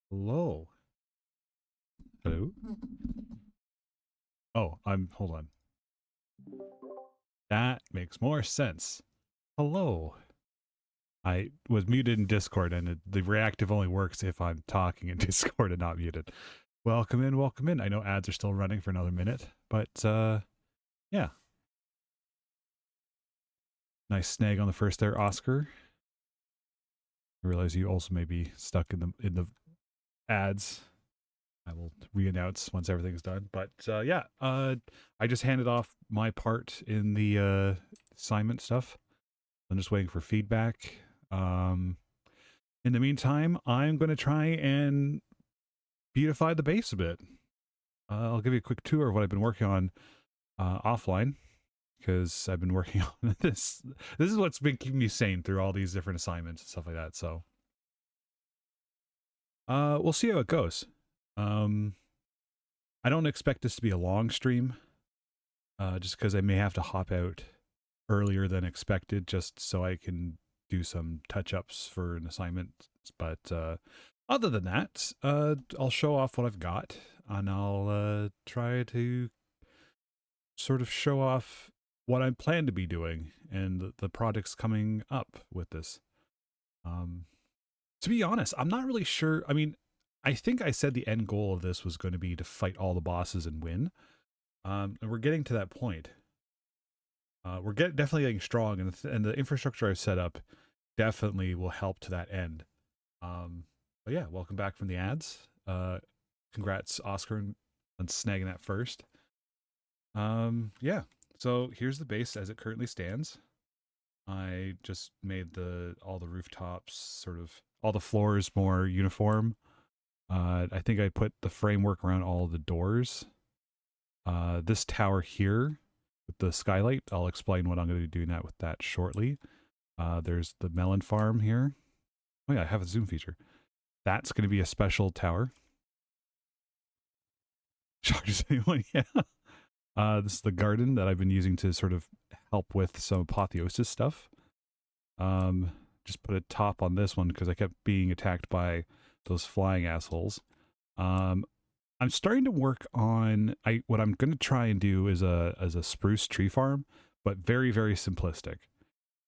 Hello. Hello. Oh, hold on. That makes more sense. Hello. I was muted in Discord, and the reactive only works if I'm talking in Discord and not muted. Welcome in, welcome in. I know ads are still running for another minute, but yeah. Nice snag on the first there, Oscar. I realize you also may be stuck in the ads. I will re-announce once everything's done. But yeah, I just handed off my part in the assignment stuff. I'm just waiting for feedback. Um, in the meantime, I'm going to try and beautify the base a bit. I'll give you a quick tour of what I've been working on offline because I've been working on this. This is what's been keeping me sane through all these different assignments and stuff like that. So we'll see how it goes. Um, I don't expect this to be a long stream, just because I may have to hop out earlier than expected, just so I can do some touch ups for an assignment. But other than that, I'll show off what I've got, and I'll try to sort of show off what I plan to be doing and the projects coming up with this. Um, to be honest, I'm not really sure. I mean, I think I said the end goal of this was going to be to fight all the bosses and win. And we're getting to that point. Definitely getting strong, and the infrastructure I've set up definitely will help to that end. But yeah, welcome back from the ads. Congrats, Oscar, on snagging that first. Yeah. So here's the base as it currently stands. I just made all the rooftops sort of all the floors more uniform. I think I put the framework around all the doors. This tower here with the skylight, I'll explain what I'm going to be doing that with that shortly. There's the melon farm here. Oh yeah, I have a zoom feature. That's going to be a special tower. Shocks anyone? Yeah. This is the garden that I've been using to sort of help with some apotheosis stuff. Just put a top on this one because I kept being attacked by those flying assholes. Um, I'm starting to work on what I'm going to try and do is a spruce tree farm, but very very simplistic.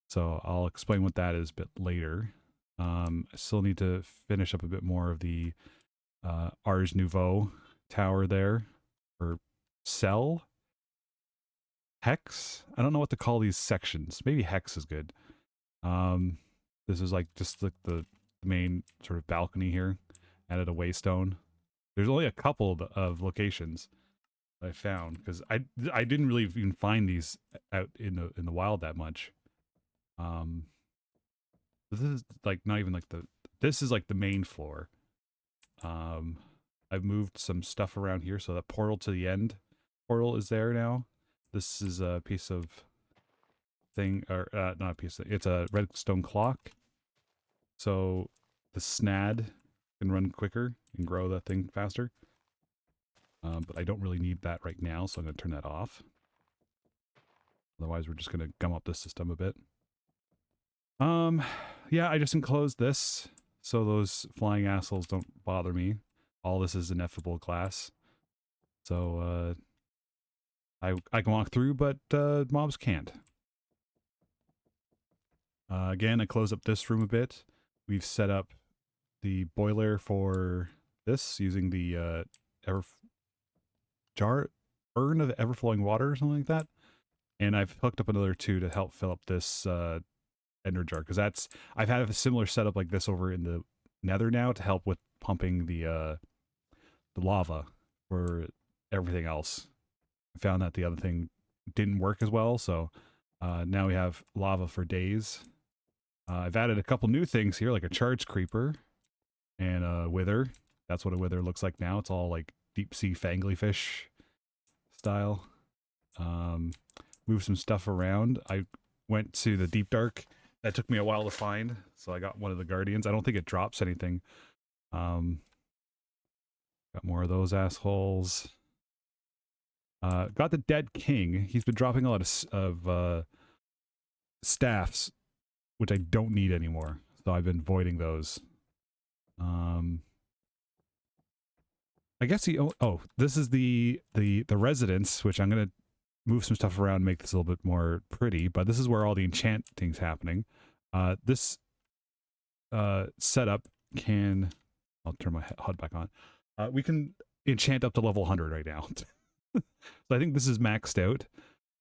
So I'll explain what that is a bit later. I still need to finish up a bit more of the Ars Nouveau tower there, or cell hex. I don't know what to call these sections. Maybe hex is good. Um, this is like just the main sort of balcony here. Added a waystone. There's only a couple of locations that I found because I didn't really even find these out in the wild that much. Um, this is like not even like this is like the main floor. Um, I've moved some stuff around here, so that portal to the end portal is there now. This is a piece of thing, or not a piece. It's a redstone clock, so the snad can run quicker and grow the thing faster. But I don't really need that right now, so I'm going to turn that off. Otherwise, we're just going to gum up the system a bit. Yeah, I just enclosed this so those flying assholes don't bother me. All this is ineffable glass, so I can walk through, but mobs can't. Again, I close up this room a bit. We've set up the boiler for this using the ever urn of ever-flowing water or something like that. And I've hooked up another two to help fill up this ender jar because I've had a similar setup like this over in the nether now to help with pumping the lava for everything else. I found that the other thing didn't work as well, so now we have lava for days. I've added a couple new things here, like a charge creeper and a wither. That's what a wither looks like now. It's all like deep sea fangly fish style. Um, move some stuff around. I went to the deep dark. That took me a while to find, so I got one of the guardians. I don't think it drops anything. Got more of those assholes. Got the dead king. He's been dropping a lot of staffs, which I don't need anymore. So I've been voiding those. I guess oh, this is the residence, which I'm gonna move some stuff around, make this a little bit more pretty. But this is where all the enchanting's happening. This setup can. I'll turn my HUD back on. We can enchant up to level 100 right now. So I think this is maxed out.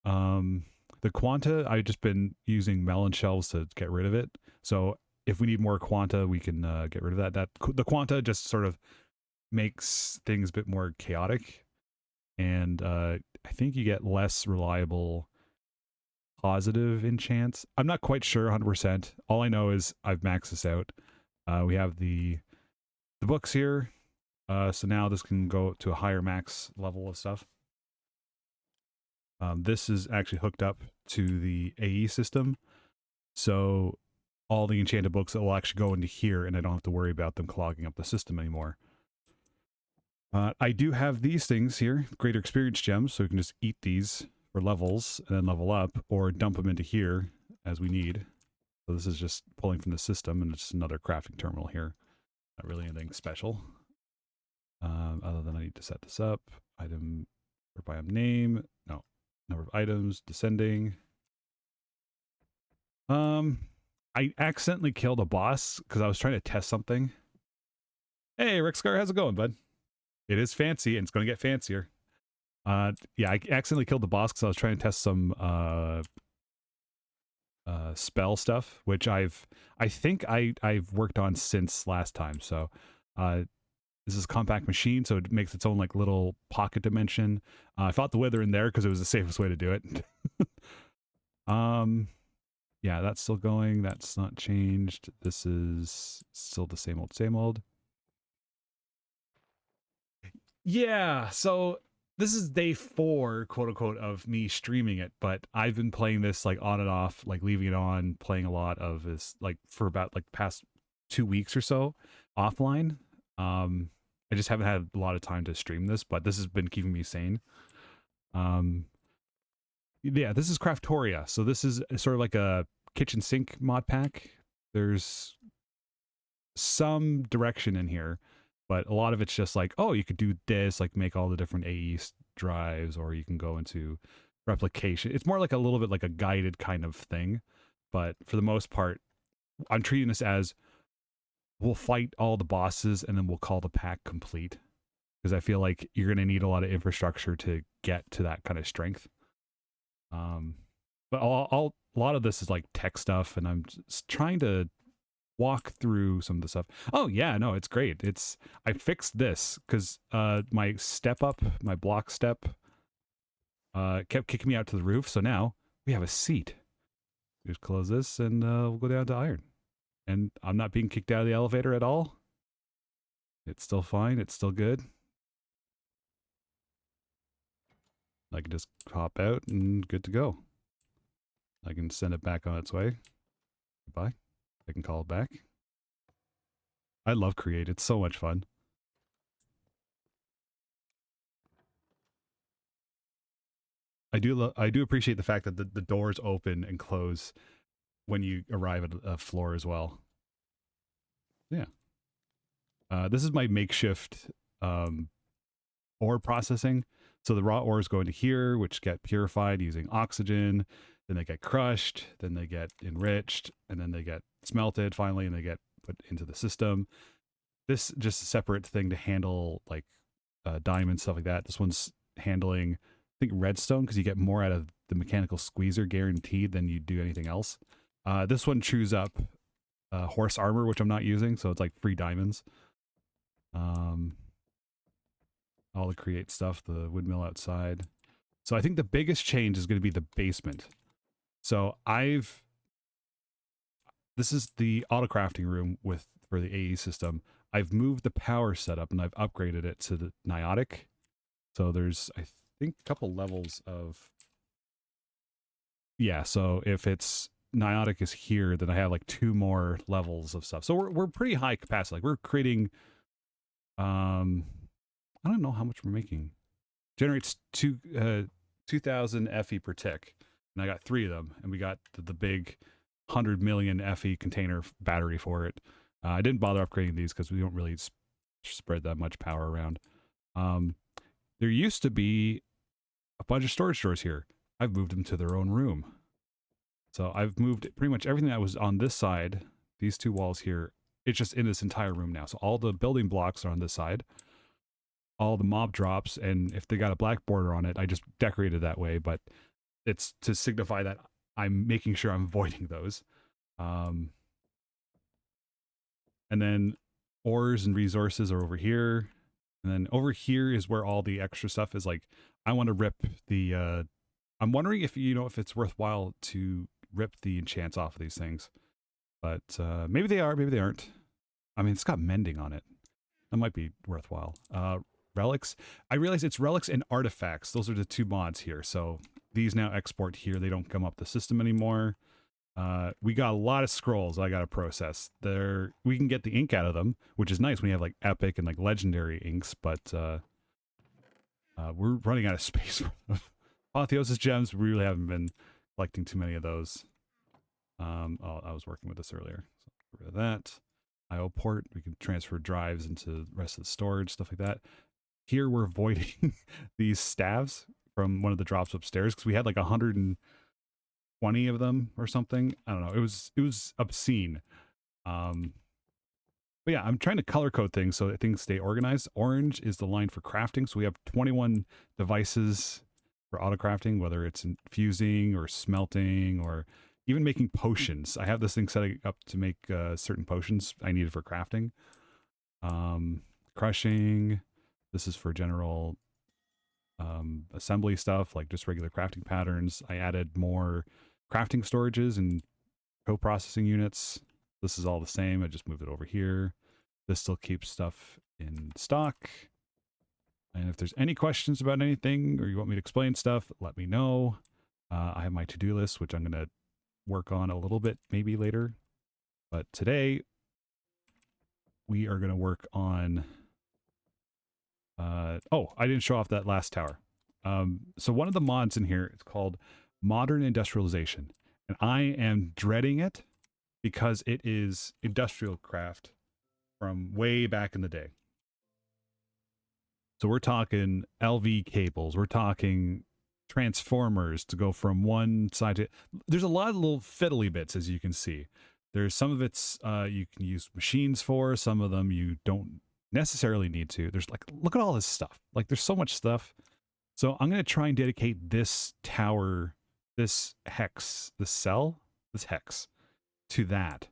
The quanta, I've just been using melon shelves to get rid of it. So if we need more quanta, we can get rid of that. The quanta just sort of makes things a bit more chaotic, and I think you get less reliable positive enchants. I'm not quite sure 100%. All I know is I've maxed this out. We have the books here, so now this can go to a higher max level of stuff. This is actually hooked up to the AE system, so all the enchanted books will actually go into here, and I don't have to worry about them clogging up the system anymore. I do have these things here, greater experience gems, so we can just eat these for levels and then level up, or dump them into here as we need. So this is just pulling from the system, and it's another crafting terminal here. Not really anything special. Other than I need to set this up. Item or biome name. No. Number of items, descending. I accidentally killed a boss because I was trying to test something. Hey, Rickscar, how's it going, bud? It is fancy, and it's going to get fancier. Yeah, I accidentally killed the boss because I was trying to test some spell stuff, which I think I've worked on since last time. So this is a compact machine, so it makes its own like little pocket dimension. I fought the wither in there because it was the safest way to do it. Yeah, that's still going. That's not changed. This is still the same old, same old. Yeah, so this is day 4, quote unquote, of me streaming it, but I've been playing this like on and off, like leaving it on, playing a lot of this like for about like past 2 weeks or so offline. I just haven't had a lot of time to stream this, but this has been keeping me sane. Yeah, this is Craftoria. So this is sort of like a kitchen sink mod pack. There's some direction in here, but a lot of it's just like, oh, you could do this, like make all the different AE drives, or you can go into replication. It's more like a little bit like a guided kind of thing, but for the most part, I'm treating this as we'll fight all the bosses and then we'll call the pack complete, because I feel like you're going to need a lot of infrastructure to get to that kind of strength. But a lot of this is like tech stuff, and I'm just trying to walk through some of the stuff. Oh yeah, no, it's great. I fixed this because my step up, my block step, kept kicking me out to the roof. So now we have a seat. Just close this, and we'll go down to iron. And I'm not being kicked out of the elevator at all. It's still fine. It's still good. I can just hop out and good to go. I can send it back on its way. Goodbye. I can call it back. I love Create. It's so much fun. I do appreciate the fact that the doors open and close when you arrive at a floor as well. Yeah. This is my makeshift ore processing. So the raw ores go into here, which get purified using oxygen. Then they get crushed. Then they get enriched, and then they get smelted finally, and they get put into the system. This just a separate thing to handle like diamonds, stuff like that. This one's handling, I think, redstone, because you get more out of the mechanical squeezer guaranteed than you do anything else. This one chews up horse armor, which I'm not using, so it's like free diamonds. All the create stuff, the windmill outside. So I think the biggest change is going to be the basement. So this is the auto crafting room for the AE system. I've moved the power setup and I've upgraded it to the Niotic. So there's, I think, a couple levels of, yeah. So if it's Niotic is here, then I have like 2 more levels of stuff. So we're pretty high capacity. Like we're creating, I don't know how much we're making. Generates 2,000 FE per tick, and I got 3 of them, and we got the big 100 million FE container battery for it. I didn't bother upgrading these because we don't really spread that much power around. Um, there used to be a bunch of storage drawers here. I've moved them to their own room. So I've moved pretty much everything that was on this side, these two walls here, it's just in this entire room now. So all the building blocks are on this side, all the mob drops, and if they got a black border on it, I just decorated that way, but it's to signify that I'm making sure I'm avoiding those. Um, and then ores and resources are over here. And then over here is where all the extra stuff is. Like, I want to rip the, I'm wondering if, you know, if it's worthwhile to rip the enchants off of these things. But maybe they are, maybe they aren't. I mean, it's got mending on it. That might be worthwhile. Relics. I realize it's relics and artifacts. Those are the two mods here. So these now export here. They don't come up the system anymore. We got a lot of scrolls I got to process. We can get the ink out of them, which is nice when you have like epic and like legendary inks, but we're running out of space for them. Apotheosis gems, we really haven't been collecting too many of those. Oh, I was working with this earlier. So get rid of that. IO port, we can transfer drives into the rest of the storage, stuff like that. Here we're avoiding these staves from one of the drops upstairs because we had like 120 of them or something. I don't know. It was obscene. But yeah, I'm trying to color code things so that things stay organized. Orange is the line for crafting. So we have 21 devices for auto crafting, whether it's infusing or smelting or even making potions. I have this thing set up to make certain potions I needed for crafting. Crushing. This is for general assembly stuff, like just regular crafting patterns. I added more crafting storages and co-processing units. This is all the same. I just moved it over here. This still keeps stuff in stock. And if there's any questions about anything or you want me to explain stuff, let me know. I have my to-do list, which I'm going to work on a little bit maybe later. But today, we are going to work on... oh, I didn't show off that last tower. So one of the mods in here is called Modern Industrialization. And I am dreading it because it is industrial craft from way back in the day. So we're talking LV cables. We're talking transformers to go from one side to... There's a lot of little fiddly bits, as you can see. There's some of it's you can use machines for. Some of them you don't necessarily need to. There's like, look at all this stuff. Like, there's so much stuff. So I'm going to try and dedicate this tower, this hex, this cell, this hex to that.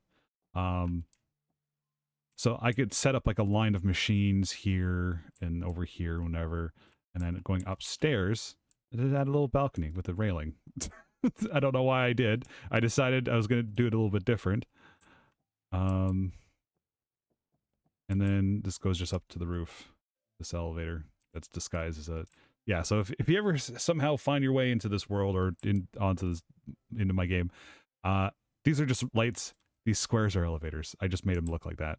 So I could set up like a line of machines here and over here, whenever, and then going upstairs, I did add a little balcony with a railing. I don't know why I did. I decided I was going to do it a little bit different. And then this goes just up to the roof, this elevator that's disguised as a... Yeah, so if you ever somehow find your way into this world or into my game, these are just lights. These squares are elevators. I just made them look like that.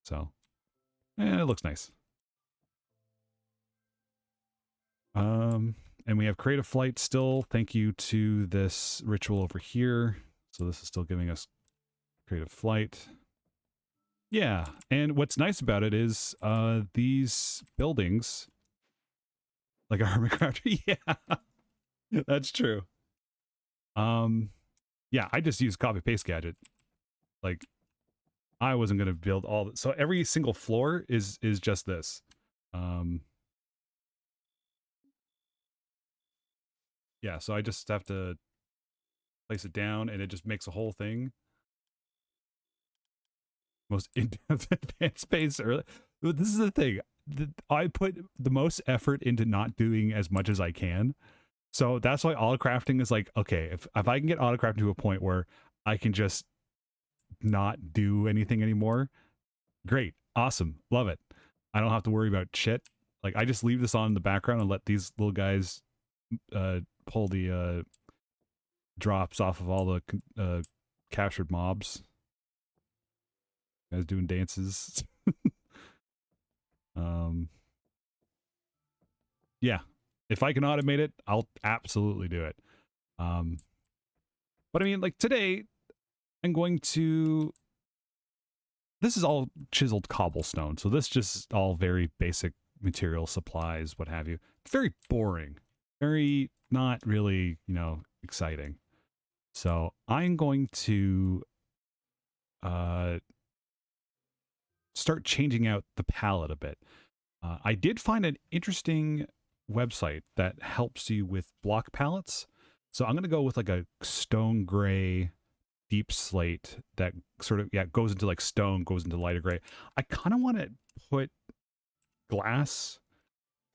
So, it looks nice. And we have creative flight still. Thank you to this ritual over here. So this is still giving us creative flight. Yeah, and what's nice about it is these buildings, like a hermit crafter. Yeah, that's true. Yeah, I just use copy paste gadget. Like, I wasn't going to build all that. So every single floor is just this. Yeah, so I just have to place it down and it just makes a whole thing. Most in-depth advanced space early. This is the thing. I put the most effort into not doing as much as I can. So that's why auto crafting is like, okay, if I can get auto crafting to a point where I can just not do anything anymore, great, awesome, love it. I don't have to worry about shit. Like, I just leave this on in the background and let these little guys pull the drops off of all the captured mobs. Guys doing dances. Yeah, if I can automate it, I'll absolutely do it. But I mean, like, today I'm going to... This is all chiseled cobblestone, so this just all very basic material supplies, what have you. Very boring. Very not really, exciting. So I'm going to uh, start changing out the palette a bit. I did find an interesting website that helps you with block palettes. So I'm going to go with like a stone gray deep slate that sort of goes into like stone, goes into lighter gray. I kind of want to put glass,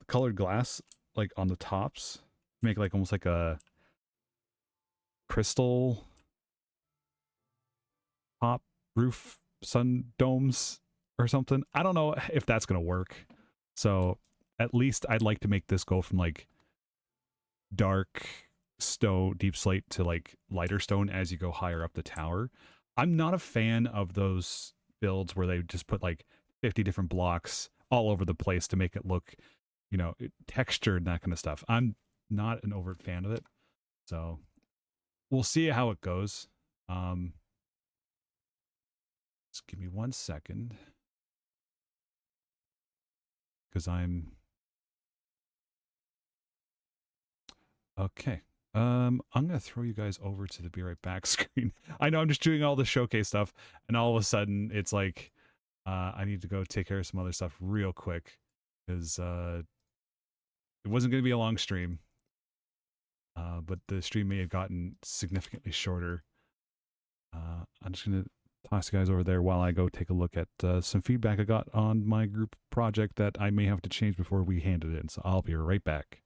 colored glass, like on the tops, make like almost like a crystal top roof sun domes or something. I don't know if that's gonna work. So at least I'd like to make this go from like dark stone, deep slate to like lighter stone as you go higher up the tower. I'm not a fan of those builds where they just put like 50 different blocks all over the place to make it look, textured and that kind of stuff. I'm not an overt fan of it. So we'll see how it goes. Um, just give me 1 second because okay. I'm gonna throw you guys over to the be right back screen. I know I'm just doing all the showcase stuff, and all of a sudden it's like I need to go take care of some other stuff real quick because it wasn't gonna be a long stream, but the stream may have gotten significantly shorter. I'm just gonna toss you guys over there while I go take a look at some feedback I got on my group project that I may have to change before we hand it in. So I'll be right back.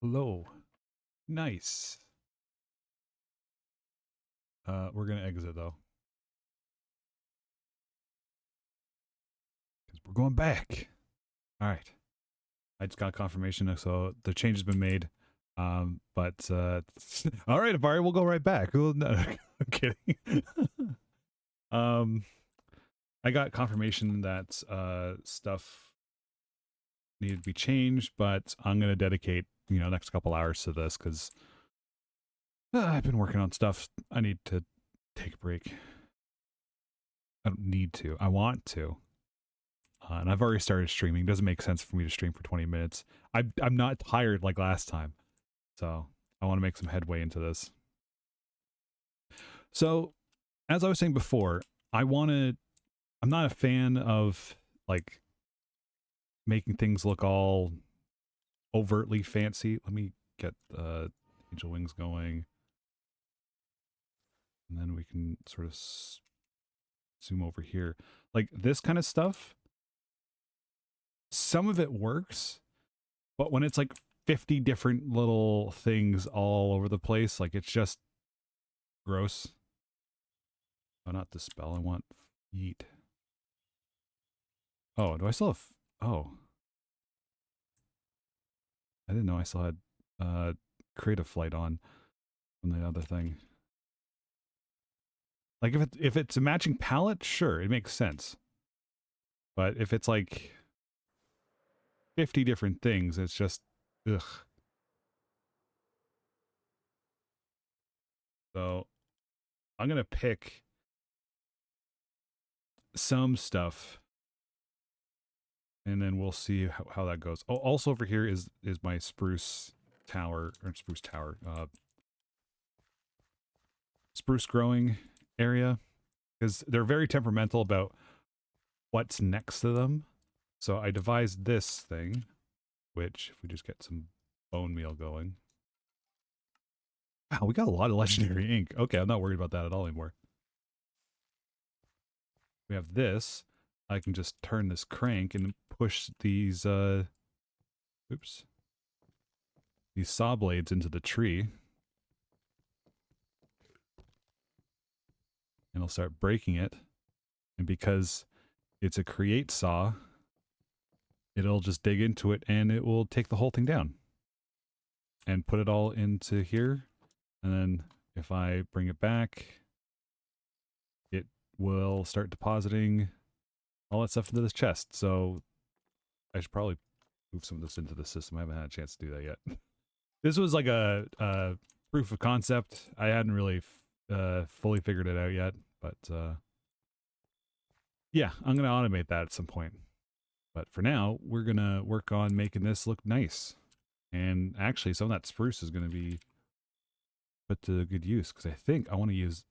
Hello. Nice. We're gonna exit though. Because we're going back. Alright. I just got confirmation, so the change has been made. But all right, Abari, we'll go right back. No, I'm kidding. I got confirmation that stuff needed to be changed, but I'm gonna dedicate next couple hours to this because I've been working on stuff. I need to take a break. I don't need to. I want to. And I've already started streaming. It doesn't make sense for me to stream for 20 minutes. I'm not tired like last time. So I want to make some headway into this. So, as I was saying before, I'm not a fan of like making things look all overtly fancy. Let me get Angel Wings going. And then we can sort of zoom over here. Like this kind of stuff, some of it works, but when it's like 50 different little things all over the place, like it's just gross. Oh, not the spell. I want eat. Oh, do I still have... Oh. I didn't know I still had creative flight on the other thing. Like if it's a matching palette, sure, it makes sense. But if it's like 50 different things, it's just ugh. So I'm gonna pick some stuff, and then we'll see how that goes. Oh, also over here is my spruce tower spruce growing area, because they're very temperamental about what's next to them. So I devised this thing, which if we just get some bone meal going. Wow, we got a lot of legendary ink. Okay, I'm not worried about that at all anymore. We have this. I can just turn this crank and push these oops. These saw blades into the tree. And I'll start breaking it. And because it's a create saw, it'll just dig into it and it will take the whole thing down. And put it all into here. And then if I bring it back, it will start depositing all that stuff into this chest. So I should probably move some of this into the system. I haven't had a chance to do that yet. This was like a proof of concept. I hadn't really fully figured it out yet, but yeah, I'm going to automate that at some point. But for now, we're going to work on making this look nice. And actually, some of that spruce is going to be put to good use, because I think I want to use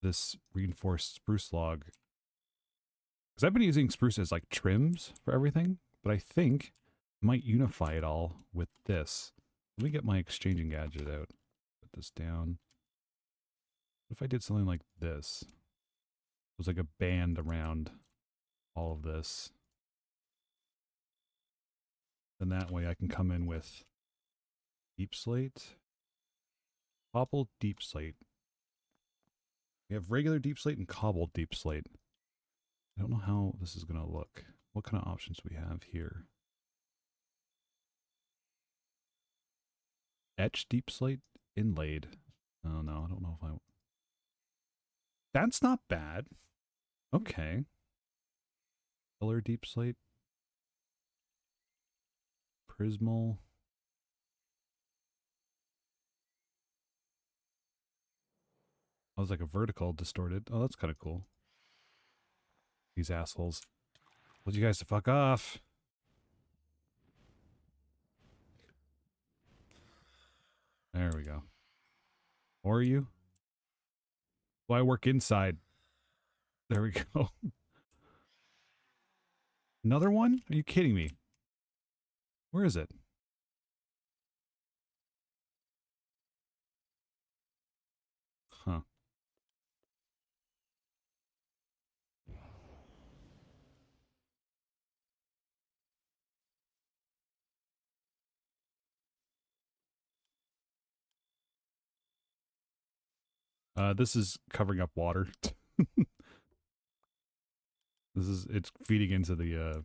this reinforced spruce log. Because I've been using spruce as like trims for everything, but I think I might unify it all with this. Let me get my exchanging gadget out. Put this down. What if I did something like this? It was like a band around all of this. Then that way I can come in with deep slate. Cobbled deep slate. We have regular deep slate and cobbled deep slate. I don't know how this is going to look. What kind of options do we have here? Etched deep slate, inlaid. Oh no, I don't know if I... That's not bad. Okay. Color deep slate. Prismal. I was like a vertical distorted. Oh, that's kind of cool. These assholes. Told you guys to fuck off. There we go. Or are you? Well, I work inside. There we go. Another one? Are you kidding me? Where is it? Huh. This is covering up water. It's feeding into the,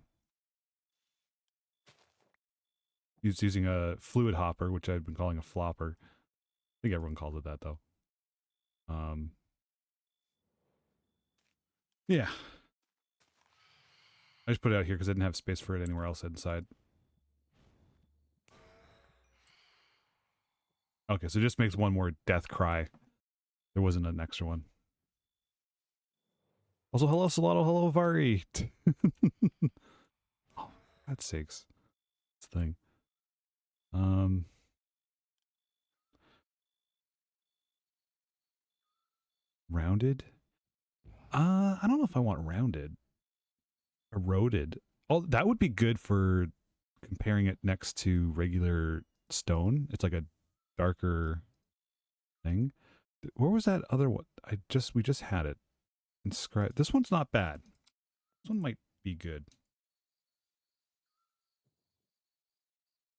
it's using a fluid hopper, which I've been calling a flopper. I think everyone calls it that, though. Yeah. I just put it out here because I didn't have space for it anywhere else inside. Okay, so it just makes one more death cry. There wasn't an extra one. Also, hello, Solano. Hello, Vari. Oh, God's sakes. This thing. Rounded? I don't know if I want rounded. Eroded. Oh, that would be good for comparing it next to regular stone. It's like a darker thing. Where was that other one? We just had it. Inscribed. This one's not bad. This one might be good.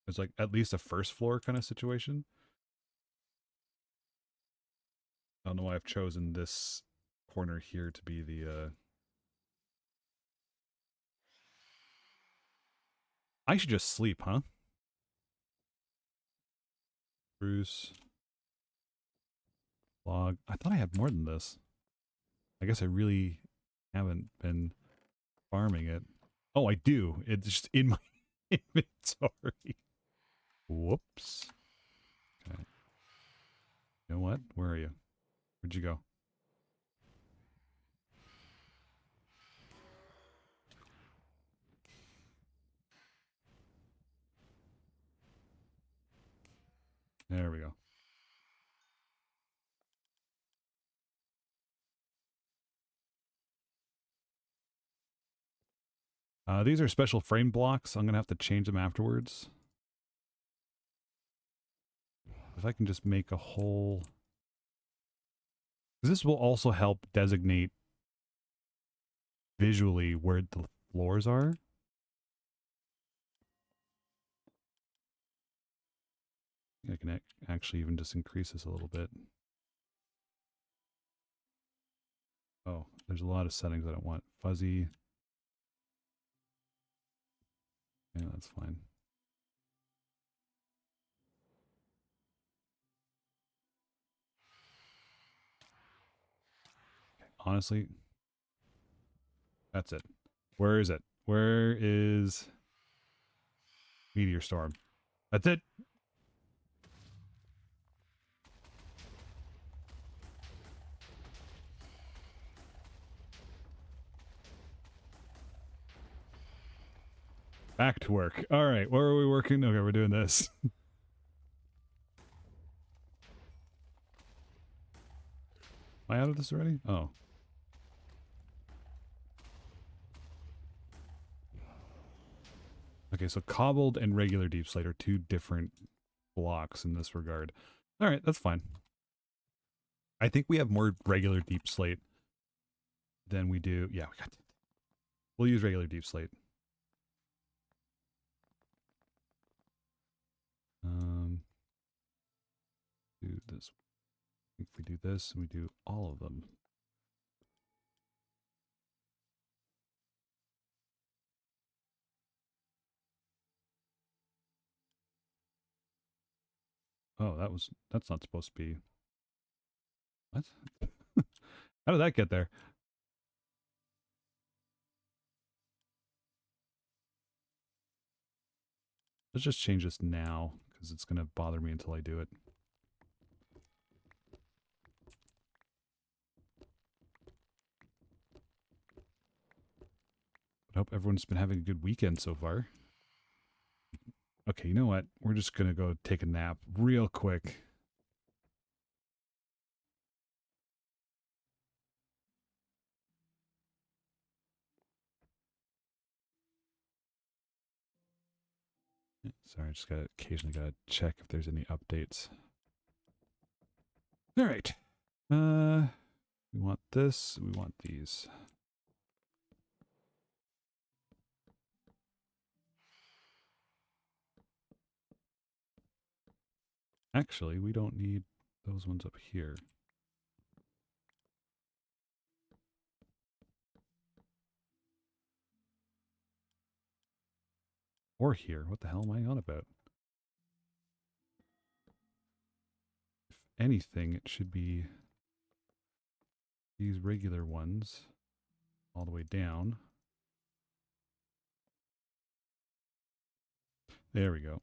It's like at least a first floor kind of situation. I don't know why I've chosen this corner here to be the I should just sleep, huh? Bruce log. I thought I had more than this. I guess I really haven't been farming it. Oh, I do. It's just in my inventory. Whoops. Okay. You know what? Where are you? Where'd you go? There we go. These are special frame blocks. I'm going to have to change them afterwards. If I can just make a whole... This will also help designate visually where the floors are. I can actually even just increase this a little bit. Oh, there's a lot of settings I don't want. Fuzzy. Yeah, that's fine. Honestly, that's it. Where is it? Where is Meteor Storm? That's it. Back to work. All right, where are we working? Okay, we're doing this. Am I out of this already? Oh. Okay, so cobbled and regular deep slate are two different blocks in this regard. All right, that's fine. I think we have more regular deep slate than we do. Yeah, we'll use regular deep slate. Do this. If we do this, we do all of them. Oh, that's not supposed to be. What? How did that get there? Let's just change this now, because it's going to bother me until I do it. I hope everyone's been having a good weekend so far. Okay, you know what? We're just going to go take a nap real quick. Sorry, I just occasionally gotta check if there's any updates. All right. We want this. We want these. Actually, we don't need those ones up here. Or here. What the hell am I on about? If anything, it should be these regular ones all the way down. There we go.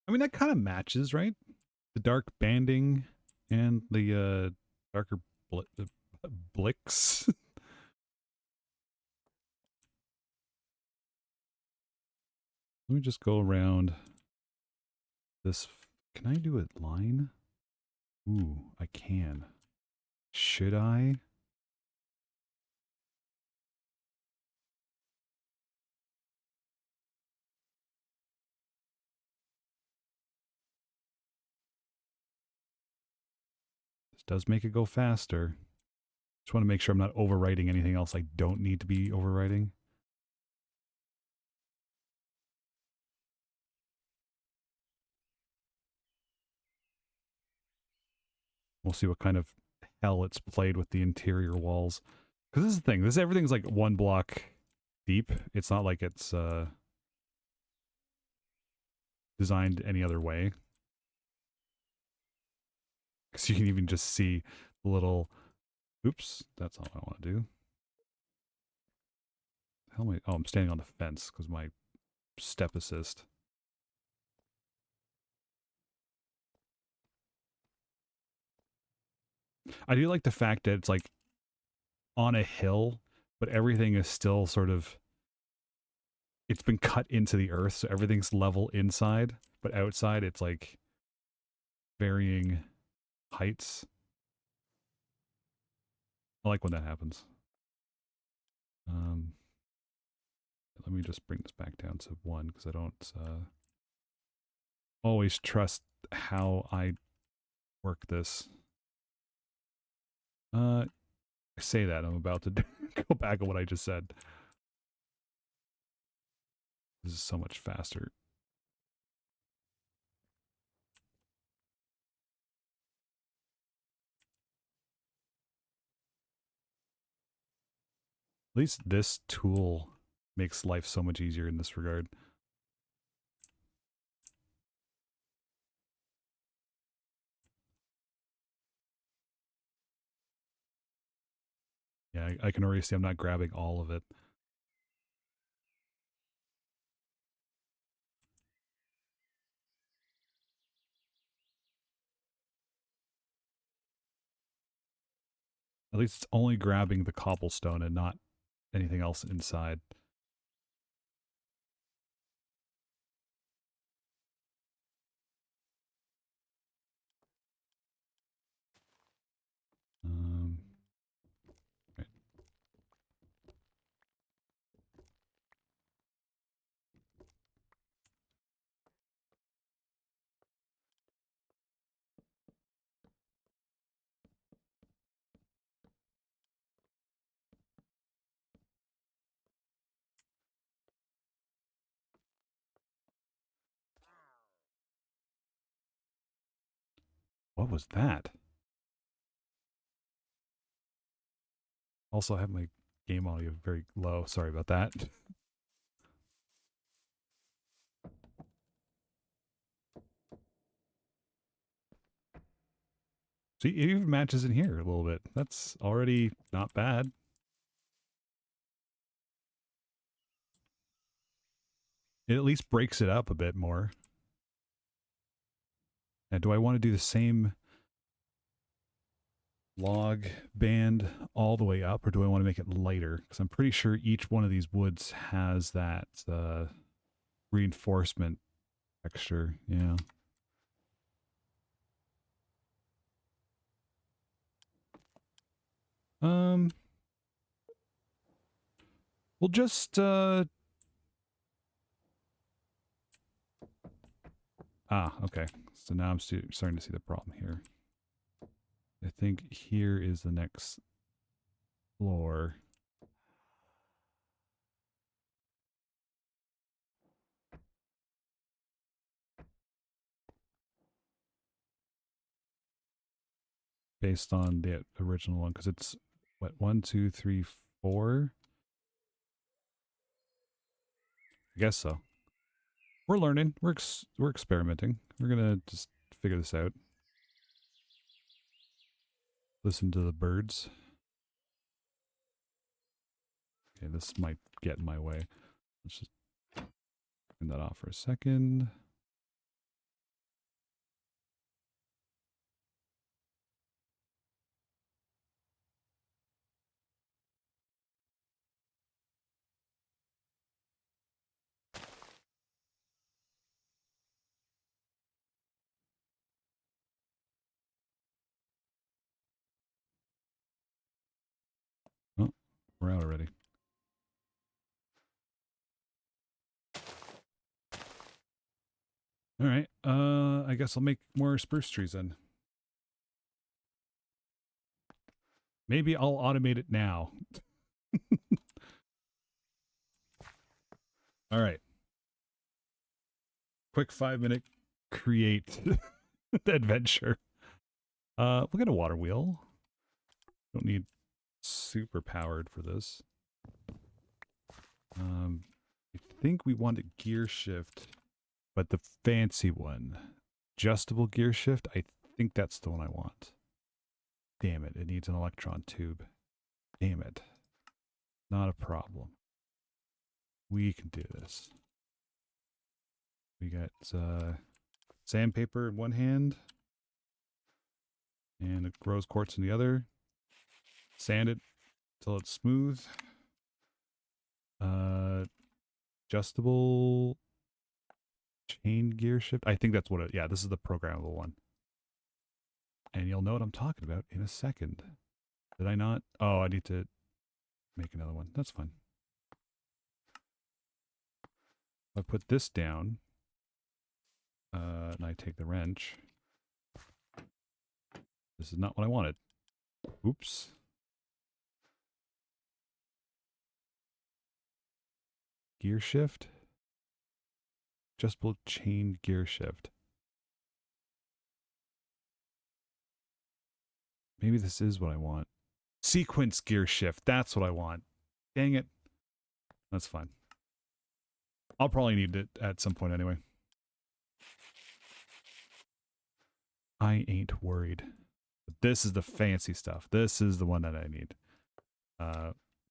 I mean, that kind of matches, right? The dark banding and the darker blicks. Let me just go around this. Can I do a line? Ooh, I can. Should I? This does make it go faster. Just want to make sure I'm not overwriting anything else I don't need to be overwriting. We'll see what kind of hell it's played with the interior walls. Because this is the thing. Everything's like one block deep. It's not like it's designed any other way. Because you can even just see the little... Oops, that's all I want to do. How am I... Oh, I'm standing on the fence because my step assist. I do like the fact that it's like on a hill, but everything is still sort of... It's been cut into the earth, so everything's level inside, but outside it's like varying heights. I like when that happens. Let me just bring this back down to 1 because I don't always trust how I work this. I say that I'm about to go back on what I just said. This is so much faster. At least this tool makes life so much easier in this regard. Yeah, I can already see I'm not grabbing all of it. At least it's only grabbing the cobblestone and not anything else inside. Right. What was that? Also, I have my game audio very low. Sorry about that. See, it even matches in here a little bit. That's already not bad. It at least breaks it up a bit more. And do I want to do the same log band all the way up, or do I want to make it lighter? Because I'm pretty sure each one of these woods has that reinforcement texture. Yeah. Um, we'll just okay. So now I'm starting to see the problem here. I think here is the next floor. Based on the original one, because it's what, 1, 2, 3, 4. I guess so. We're learning. We're experimenting. We're gonna just figure this out. Listen to the birds. Okay, this might get in my way. Let's just turn that off for a second. Oh, we're out already. All right. I guess I'll make more spruce trees then. Maybe I'll automate it now. All right. Quick 5-minute create adventure. We'll get a water wheel. Don't need super powered for this. I think we want a gear shift, but the fancy one. Adjustable gear shift. I think that's the one I want. Damn it. It needs an electron tube. Damn it. Not a problem. We can do this. We got sandpaper in one hand and rose quartz in the other. Sand it until it's smooth. Adjustable chain gear shift. I think that's what it, yeah, this is the programmable one. And you'll know what I'm talking about in a second. Did I not? Oh, I need to make another one. That's fine. I put this down, and I take the wrench. This is not what I wanted. Oops. Gear shift? Adjustable chain gear shift. Maybe this is what I want. Sequence gear shift. That's what I want. Dang it. That's fine. I'll probably need it at some point anyway. I ain't worried. But this is the fancy stuff. This is the one that I need.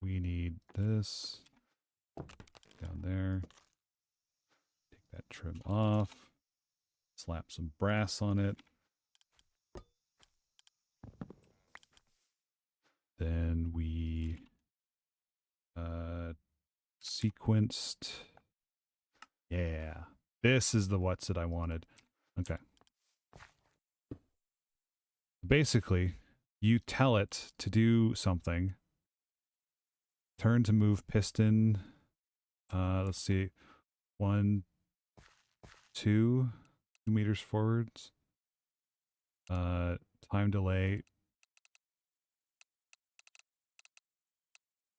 We need this down there. Take that trim off. Slap some brass on it. Then we sequenced. Yeah. This is the what's that I wanted. Okay. Basically, you tell it to do something. Turn to move piston. Let's see. 1, 2 meters forwards. Time delay.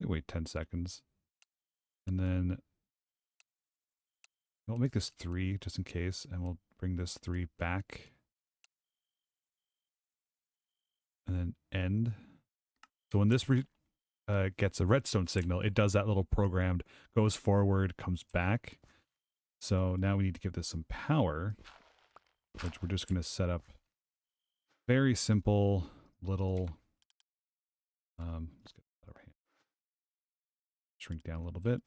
Wait 10 seconds. And then we'll make this 3 just in case, and we'll bring this 3 back. And then end. So when this gets a redstone signal, it does that little programmed, goes forward, comes back. So now we need to give this some power, which we're just going to set up very simple little, let's get that over here. Shrink down a little bit.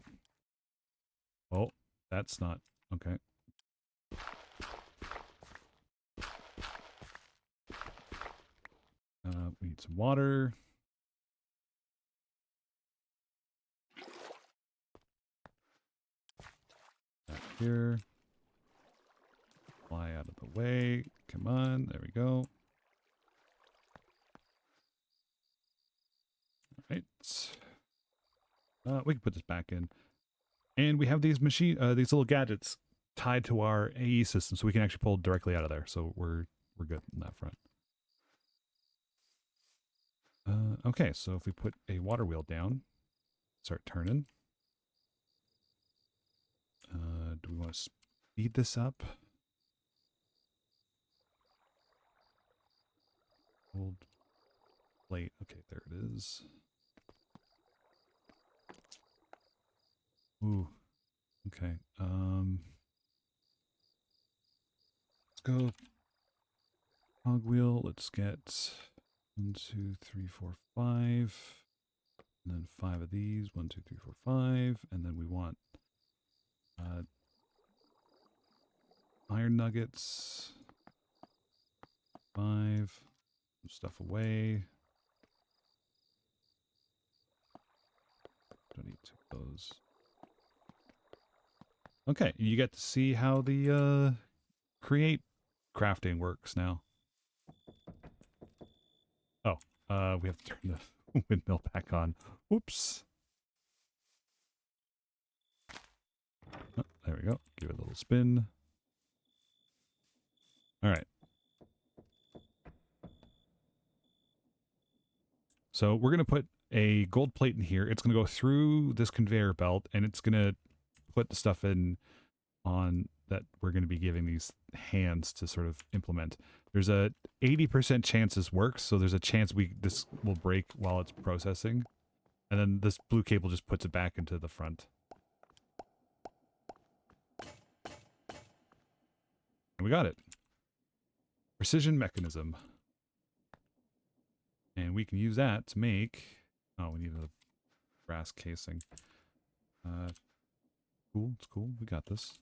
Oh, that's not, okay. We need some water. Back here. Fly out of the way. Come on, there we go. All right. We can put this back in. And we have these these little gadgets tied to our AE system, so we can actually pull directly out of there. So we're good on that front. Okay, so if we put a water wheel down, start turning. Do we want to speed this up? Hold plate. Okay, there it is. Ooh. Okay. Let's go cogwheel. Let's get 1, 2, 3, 4, 5. And then 5 of these. 1, 2, 3, 4, 5. And then we want iron nuggets. 5. Some stuff away. Don't need 2 of those. Okay, you get to see how the create crafting works now. Oh, we have to turn the windmill back on. Whoops. Oh, there we go. Give it a little spin. All right. So we're going to put a gold plate in here. It's going to go through this conveyor belt, and it's going to put the stuff in on that we're going to be giving these hands to sort of implement. There's a 80% chance this works, so there's a chance this will break while it's processing. And then this blue cable just puts it back into the front. And we got it. Precision mechanism. And we can use that to make... Oh, we need a brass casing. Cool, it's cool. We got this.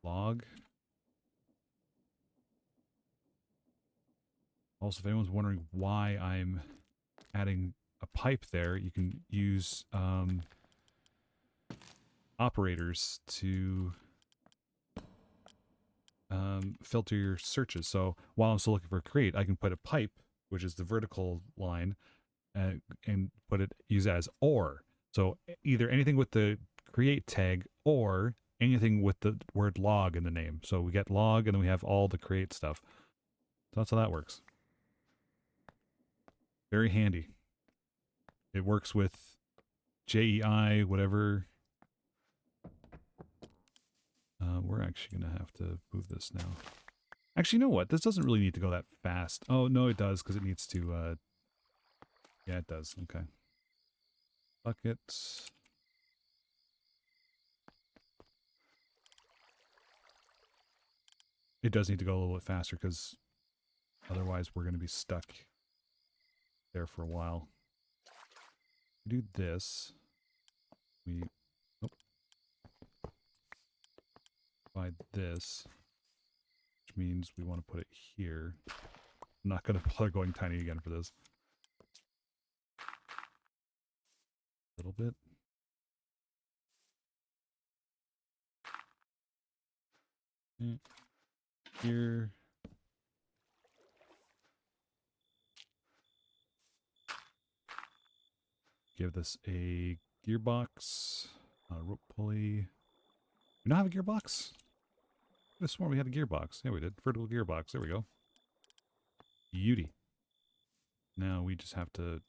Log. Also, if anyone's wondering why I'm adding a pipe there, you can use operators to filter your searches. So while I'm still looking for create, I can put a pipe, which is the vertical line, and use it as or. So either anything with the create tag or anything with the word log in the name. So we get log and then we have all the create stuff. So that's how that works. Very handy. It works with JEI, whatever. We're actually going to have to move this now. Actually, you know what? This doesn't really need to go that fast. Oh, no, it does, because it needs to... yeah, it does. Okay. Buckets. It does need to go a little bit faster, because otherwise we're going to be stuck there for a while. We do this. We... Oh. Divide this. Which means we want to put it here. I'm not going to bother going tiny again for this. A little bit. Here. Give this a gearbox. A rope pulley. We not have a gearbox? I could have sworn we had a gearbox. Yeah, we did. Vertical gearbox. There we go. Beauty. Now we just have to...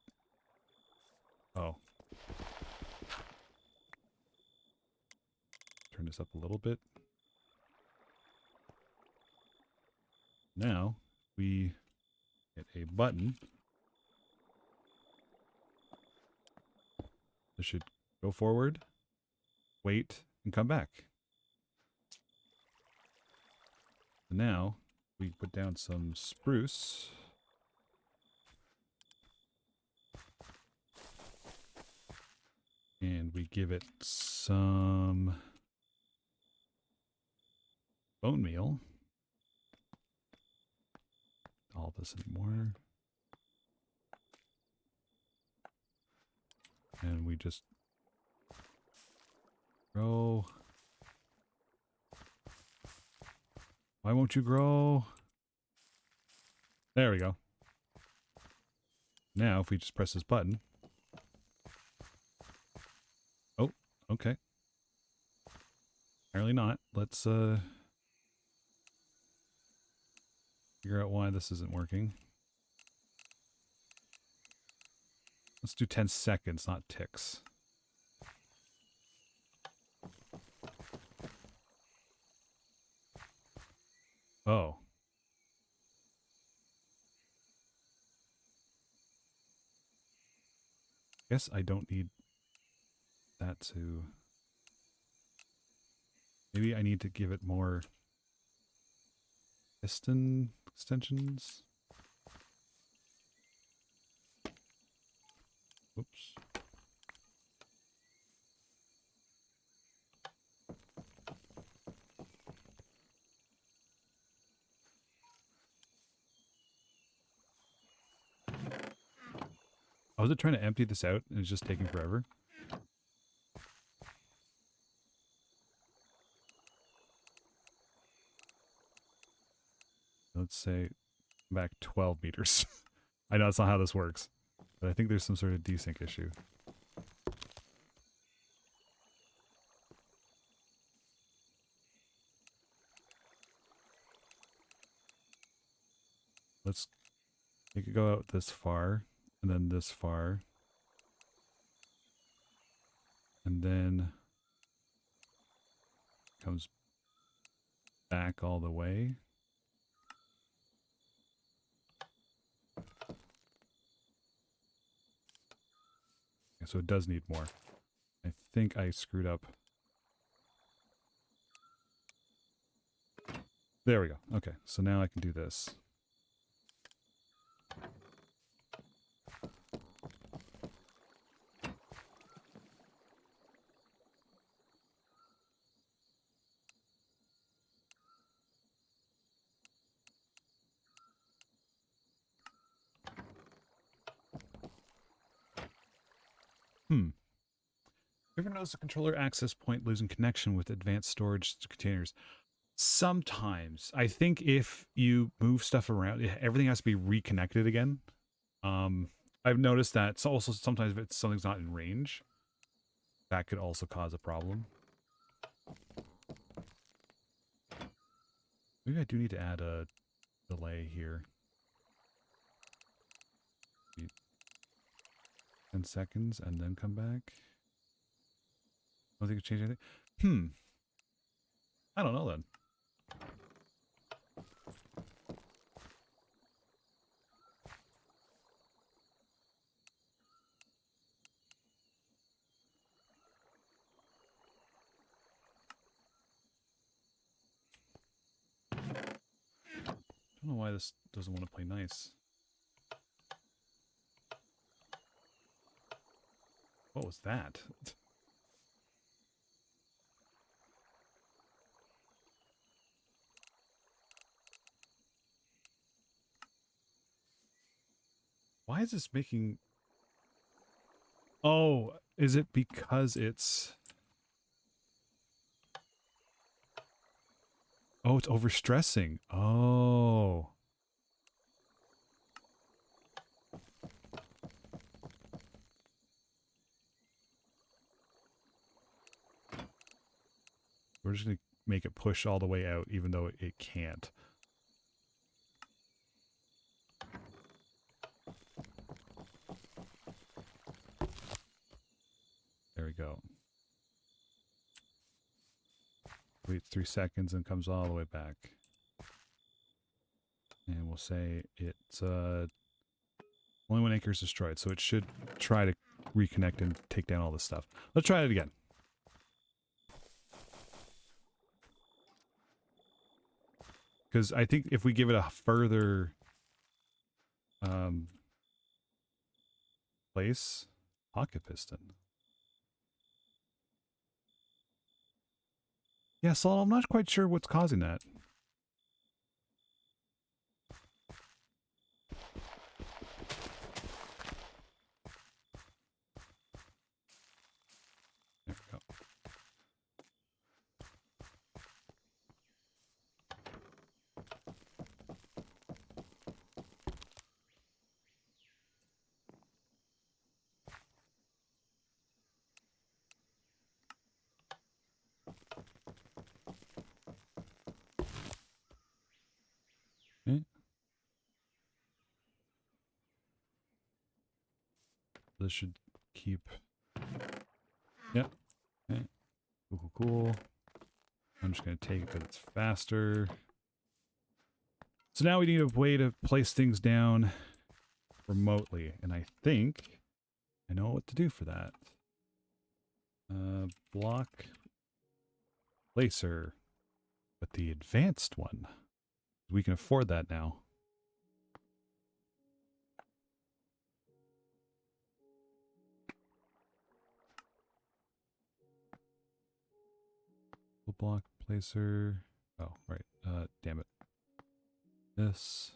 Oh. Turn this up a little bit. Now, we hit a button. This should go forward, wait, and come back. And now, we put down some spruce. And we give it some bone meal. All this anymore. And we just grow. Why won't you grow? There we go. Now, if we just press this button. Oh, okay. Apparently not. Let's figure out why this isn't working. Let's do 10 seconds, not ticks. Oh. Guess I don't need... that to... Maybe I need to give it more piston extensions. Oops. I was trying to empty this out and it's just taking forever. Let's say back 12 meters. I know that's not how this works, but I think there's some sort of desync issue. Let's make it go out this far, and then this far. And then comes back all the way. Okay, so it does need more. I think I screwed up. There we go. Okay, so now I can do this. You ever notice the controller access point losing connection with advanced storage containers? Sometimes. I think if you move stuff around, everything has to be reconnected again. I've noticed that. It's also sometimes if something's not in range, that could also cause a problem. Maybe I do need to add a delay here. 10 seconds and then come back. I don't think it changed anything. I don't know then. I don't know why this doesn't want to play nice. What was that? Why is this making... Oh, is it because it's... Oh, it's overstressing. Oh. We're just going to make it push all the way out, even though it can't. There we go. Waits 3 seconds and comes all the way back. And we'll say it's only when anchor is destroyed, so it should try to reconnect and take down all this stuff. Let's try it again. Because I think if we give it a further place, pocket piston. Yeah, so I'm not quite sure what's causing that. There we go. Okay. This should keep... Yep. Okay. Cool, cool, cool. I'm just going to take it because it's faster. So now we need a way to place things down remotely. And I think I know what to do for that. Block placer. But the advanced one, we can afford that now. Block placer. Oh, right. Damn it. This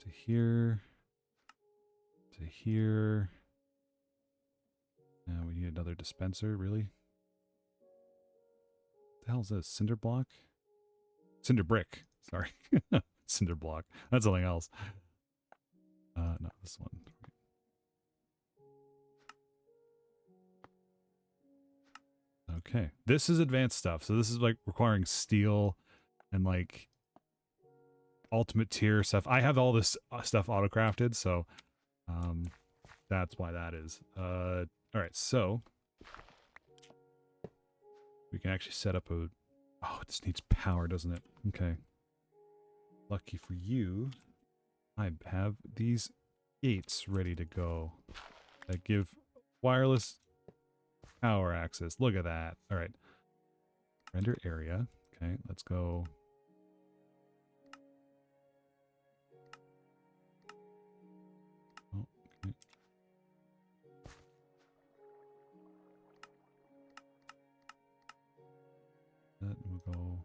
to here. To here. Now we need another dispenser, really? What the hell is this? Cinder block? Cinder brick. Sorry. Cinder block. That's something else. Not this one. Okay. This is advanced stuff. So this is like requiring steel and like ultimate tier stuff. I have all this stuff auto-crafted, so that's why that is. All right, so we can actually set up a... Oh, this needs power, doesn't it? Okay. Lucky for you, I have these gates ready to go that give wireless power access. Look at that. All right. Render area. Okay, let's go. Oh, okay. That will go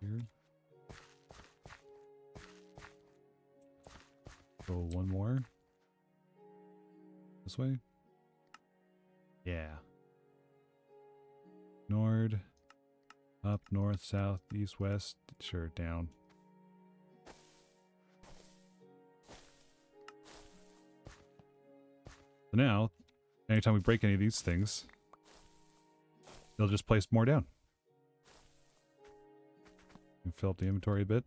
here. Go one more. This way. Yeah. Nord. Up, north, south, east, west. Sure, down. So now, anytime we break any of these things, they'll just place more down. And fill up the inventory a bit.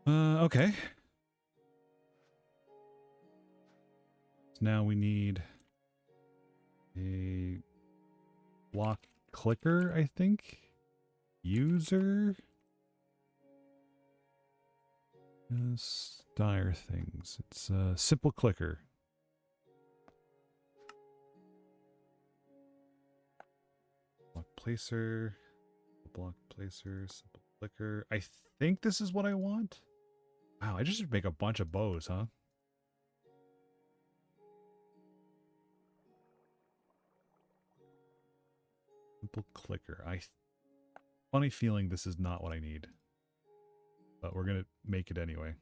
Okay. So now we need a block clicker, I think. User. Dire things. It's a simple clicker. Block placer. Block placer. Simple clicker. I think this is what I want. Wow, I just should make a bunch of bows, huh? Simple clicker. Funny feeling this is not what I need. But we're gonna make it anyway.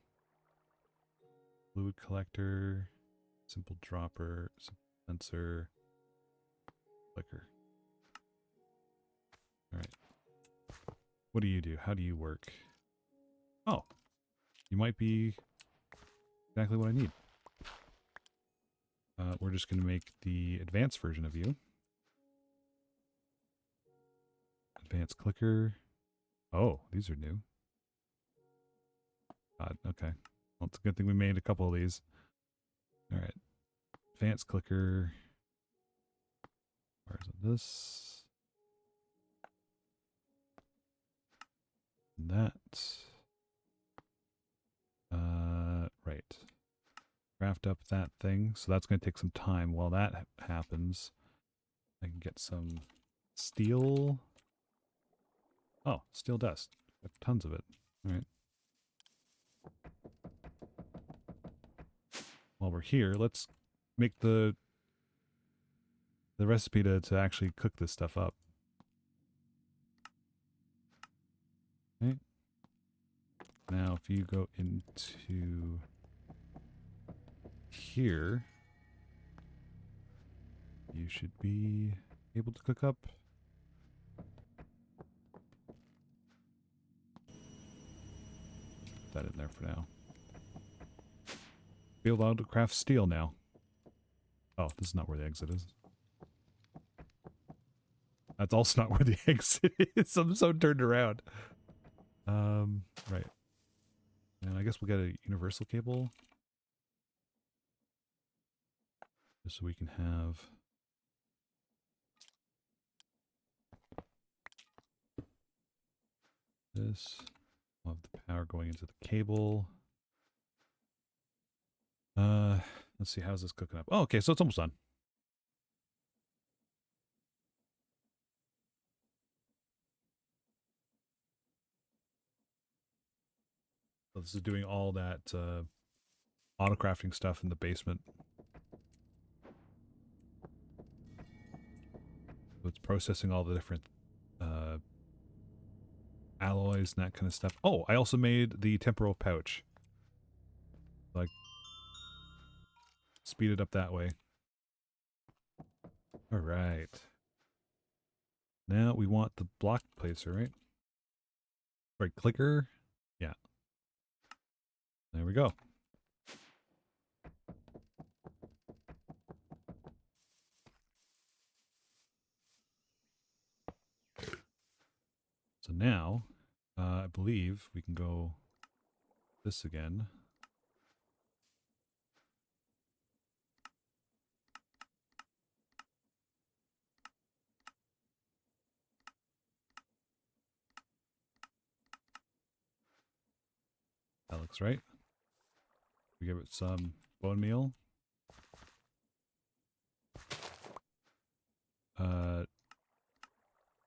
Fluid collector, simple dropper, simple sensor, clicker. Alright. What do you do? How do you work? Oh. You might be exactly what I need. We're just gonna make the advanced version of you. Advanced clicker. Oh, these are new. Okay. Well, it's a good thing we made a couple of these. Alright. Advanced clicker. Where's this? That. Right. Craft up that thing. So that's going to take some time. While that happens, I can get some steel. Oh, steel dust. Got tons of it. Alright. While we're here, let's make the recipe to actually cook this stuff up. Okay. Now, if you go into here, you should be able to cook up. Put that in there for now. Be allowed to craft steel now. Oh, this is not where the exit is. That's also not where the exit is. I'm so turned around. Right. And I guess we'll get a universal cable. Just so we can have... this. We'll have the power going into the cable. Let's see, how's this cooking up? Oh, okay, so it's almost done. So this is doing all that auto crafting stuff in the basement. So it's processing all the different alloys and that kind of stuff. Oh, I also made the temporal pouch. Like, speed it up that way. All right. Now we want the block placer, right? Right, clicker. Yeah. There we go. So now, I believe we can go this again. That looks right. We give it some bone meal.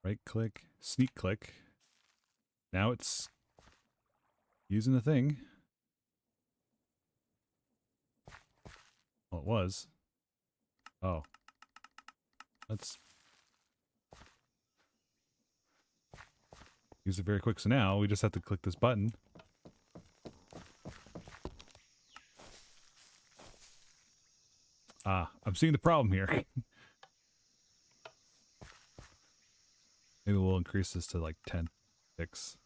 Right click, sneak click. Now it's using the thing. Well, it was. Oh. Let's use it very quick. So now we just have to click this button. Ah, I'm seeing the problem here. Maybe we'll increase this to like 10 ticks.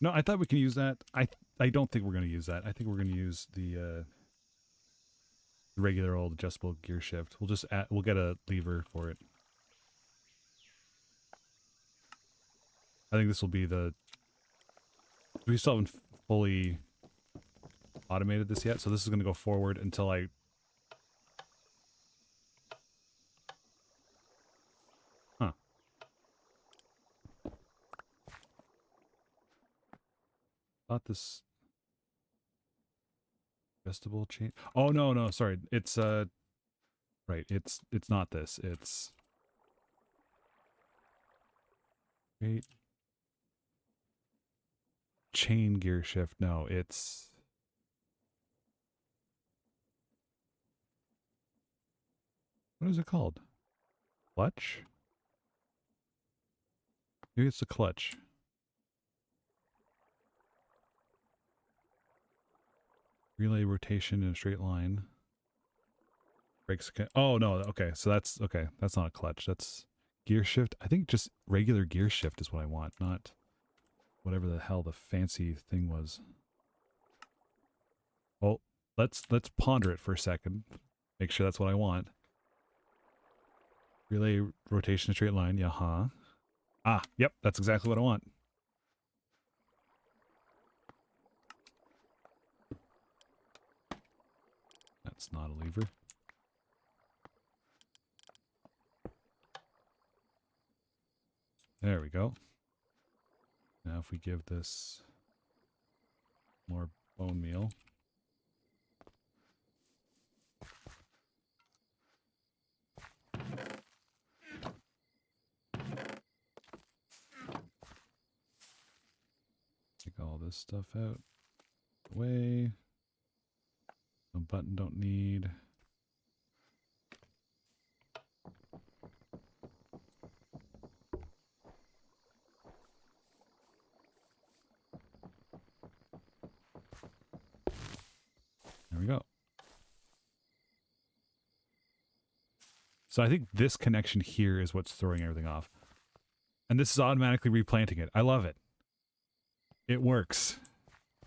No, I thought we can use that. I don't think we're going to use that. I think we're going to use the regular old adjustable gear shift. We'll just we'll get a lever for it. I think this will be the... We still haven't fully automated this yet, so this is going to go forward until I... Huh. Thought this... Adjustable chain... Oh, no, sorry. It's, right, it's not this. It's... Wait. Chain gear shift. No, it's... What is it called? Clutch? Maybe it's the clutch. Relay rotation in a straight line. Brakes. Oh, no. Okay. So that's okay. That's not a clutch. That's gear shift. I think just regular gear shift is what I want, not whatever the hell the fancy thing was. Well, let's ponder it for a second. Make sure that's what I want. Relay rotation in a straight line. Yeah, huh? Ah, yep. That's exactly what I want. That's not a lever. There we go. Now if we give this more bone meal. Take all this stuff out. Away. No button don't need. There we go. So I think this connection here is what's throwing everything off. And this is automatically replanting it. I love it. It works.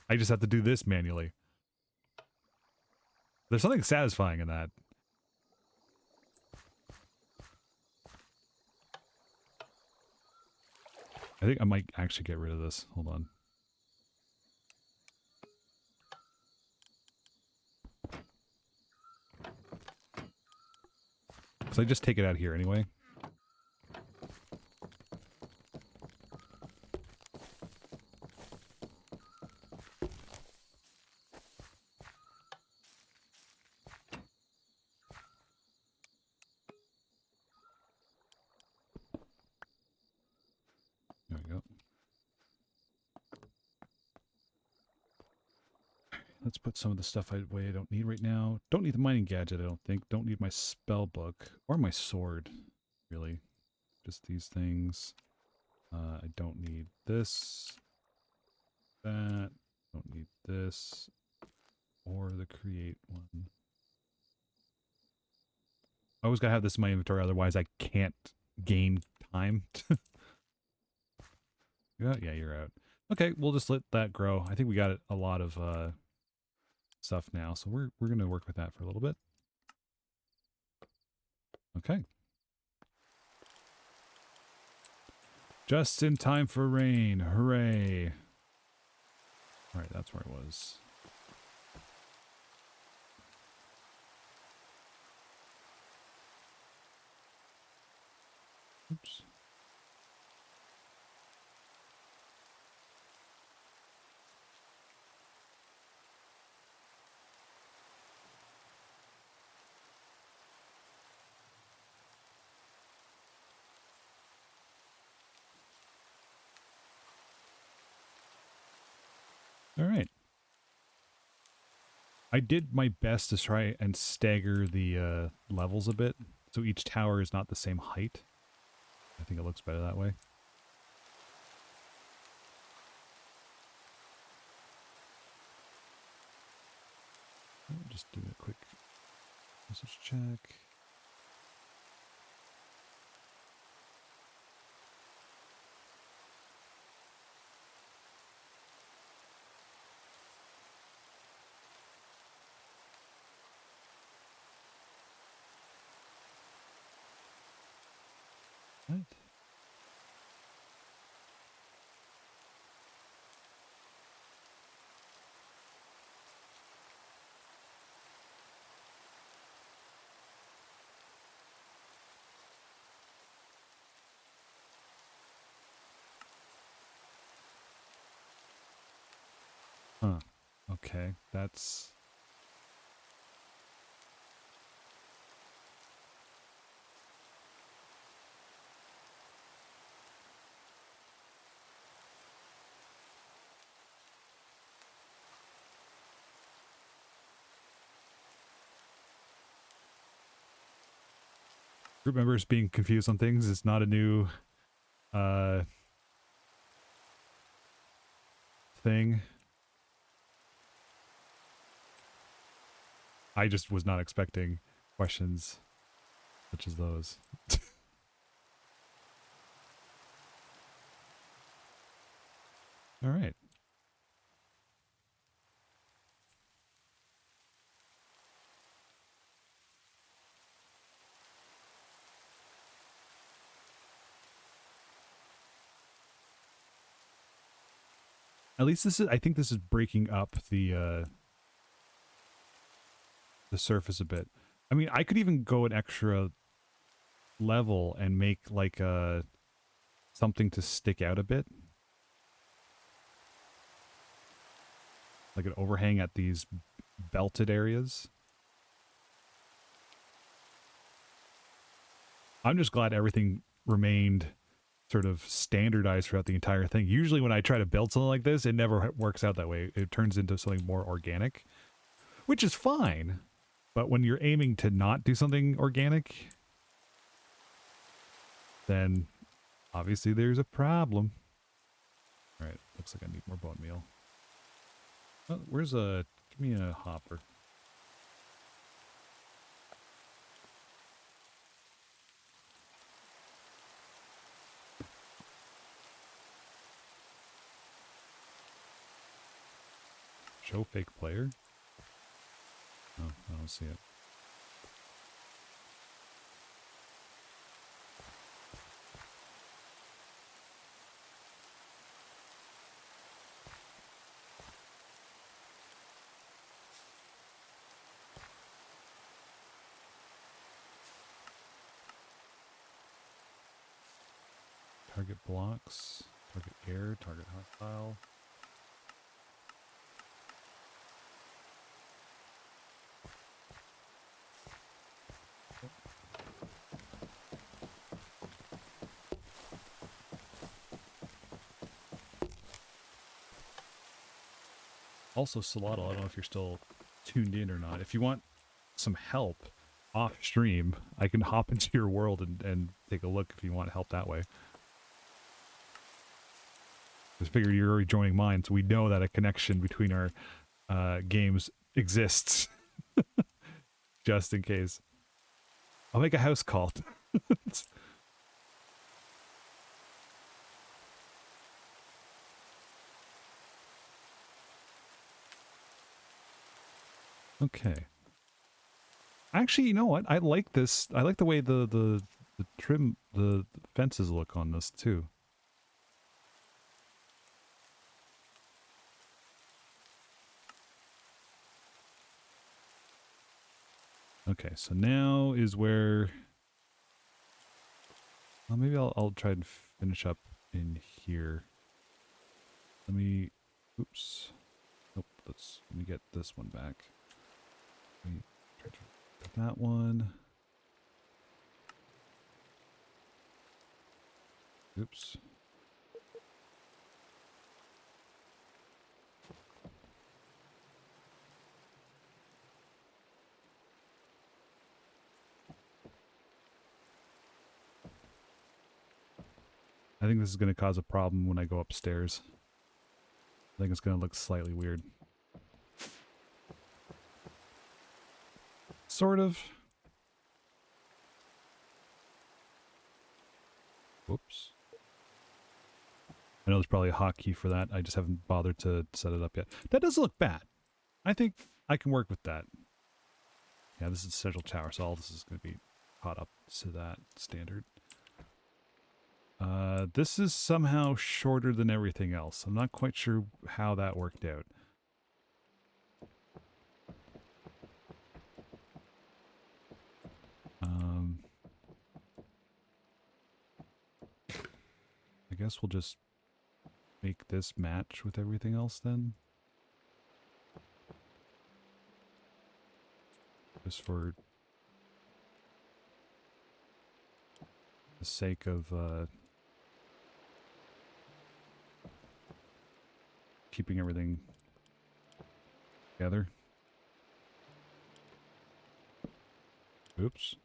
I just have to do this manually. There's something satisfying in that. I think I might actually get rid of this. Hold on. So I just take it out here anyway. put some of the stuff away I don't need right now. Don't need the mining gadget, I don't think. Don't need my spell book or my sword, really. Just these things. I don't need this, that. Don't need this or the create one. I always gotta have this in my inventory, otherwise I can't gain time. Yeah, you're out. Okay, we'll just let that grow. I think we got a lot of stuff now, so we're gonna work with that for a little bit. Okay. Just in time for rain. Hooray. Alright, that's where it was. Oops. Alright. I did my best to try and stagger the levels a bit, so each tower is not the same height. I think it looks better that way. Just do a quick message check. What? Huh. Okay, that's... Group members being confused on things is not a new thing. I just was not expecting questions such as those. All right. At least this is, I think this is breaking up the surface a bit. I mean, I could even go an extra level and make like something to stick out a bit. Like an overhang at these belted areas. I'm just glad everything remained sort of standardized throughout the entire thing. Usually when I try to build something like this, it never works out that way. It turns into something more organic, which is fine. But when you're aiming to not do something organic, then obviously there's a problem. All right, looks like I need more bone meal. Oh, where's a... Give me a hopper. Show fake player? Oh, I don't see it. Target blocks, target air, target hostile. Also, Solotl, I don't know if you're still tuned in or not. If you want some help off stream, I can hop into your world and take a look if you want help that way. Just figured you're already joining mine, so we know that a connection between our games exists. Just in case. I'll make a house call. Okay. Actually, you know what? I like this. I like the way the trim, the fences look on this too. Okay, so now is where... Well, maybe I'll try and finish up in here. Let me... Oops. Nope, let me get this one back. Let me try to get that one. Oops. I think this is going to cause a problem when I go upstairs. I think it's going to look slightly weird. Sort of. Whoops. I know there's probably a hotkey for that. I just haven't bothered to set it up yet. That doesn't look bad. I think I can work with that. Yeah, this is Central Tower, so all this is going to be caught up to that standard. This is somehow shorter than everything else. I'm not quite sure how that worked out. I guess we'll just make this match with everything else then. Just for the sake of keeping everything together. Oops.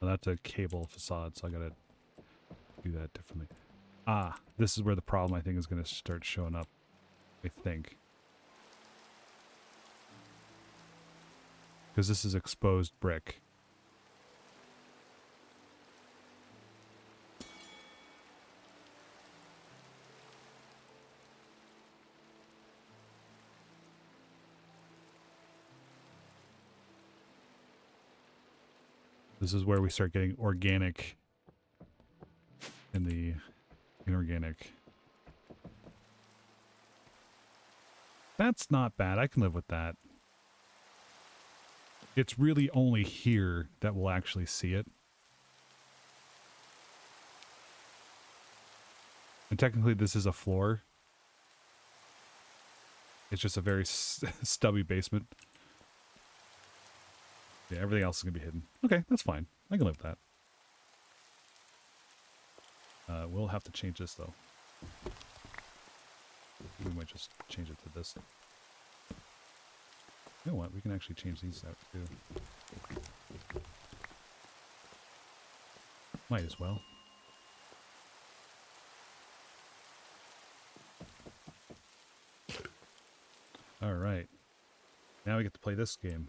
Well, that's a cable facade, so I gotta do that differently. Ah, this is where the problem I think is going to start showing up, I think. Because this is exposed brick. This is where we start getting organic in the inorganic. That's not bad. I can live with that. It's really only here that we'll actually see it. And technically this is a floor. It's just a very stubby basement. Yeah, everything else is going to be hidden. Okay, that's fine. I can live with that. We'll have to change this, though. We might just change it to this. You know what? We can actually change these out, too. Might as well. Alright. Now we get to play this game.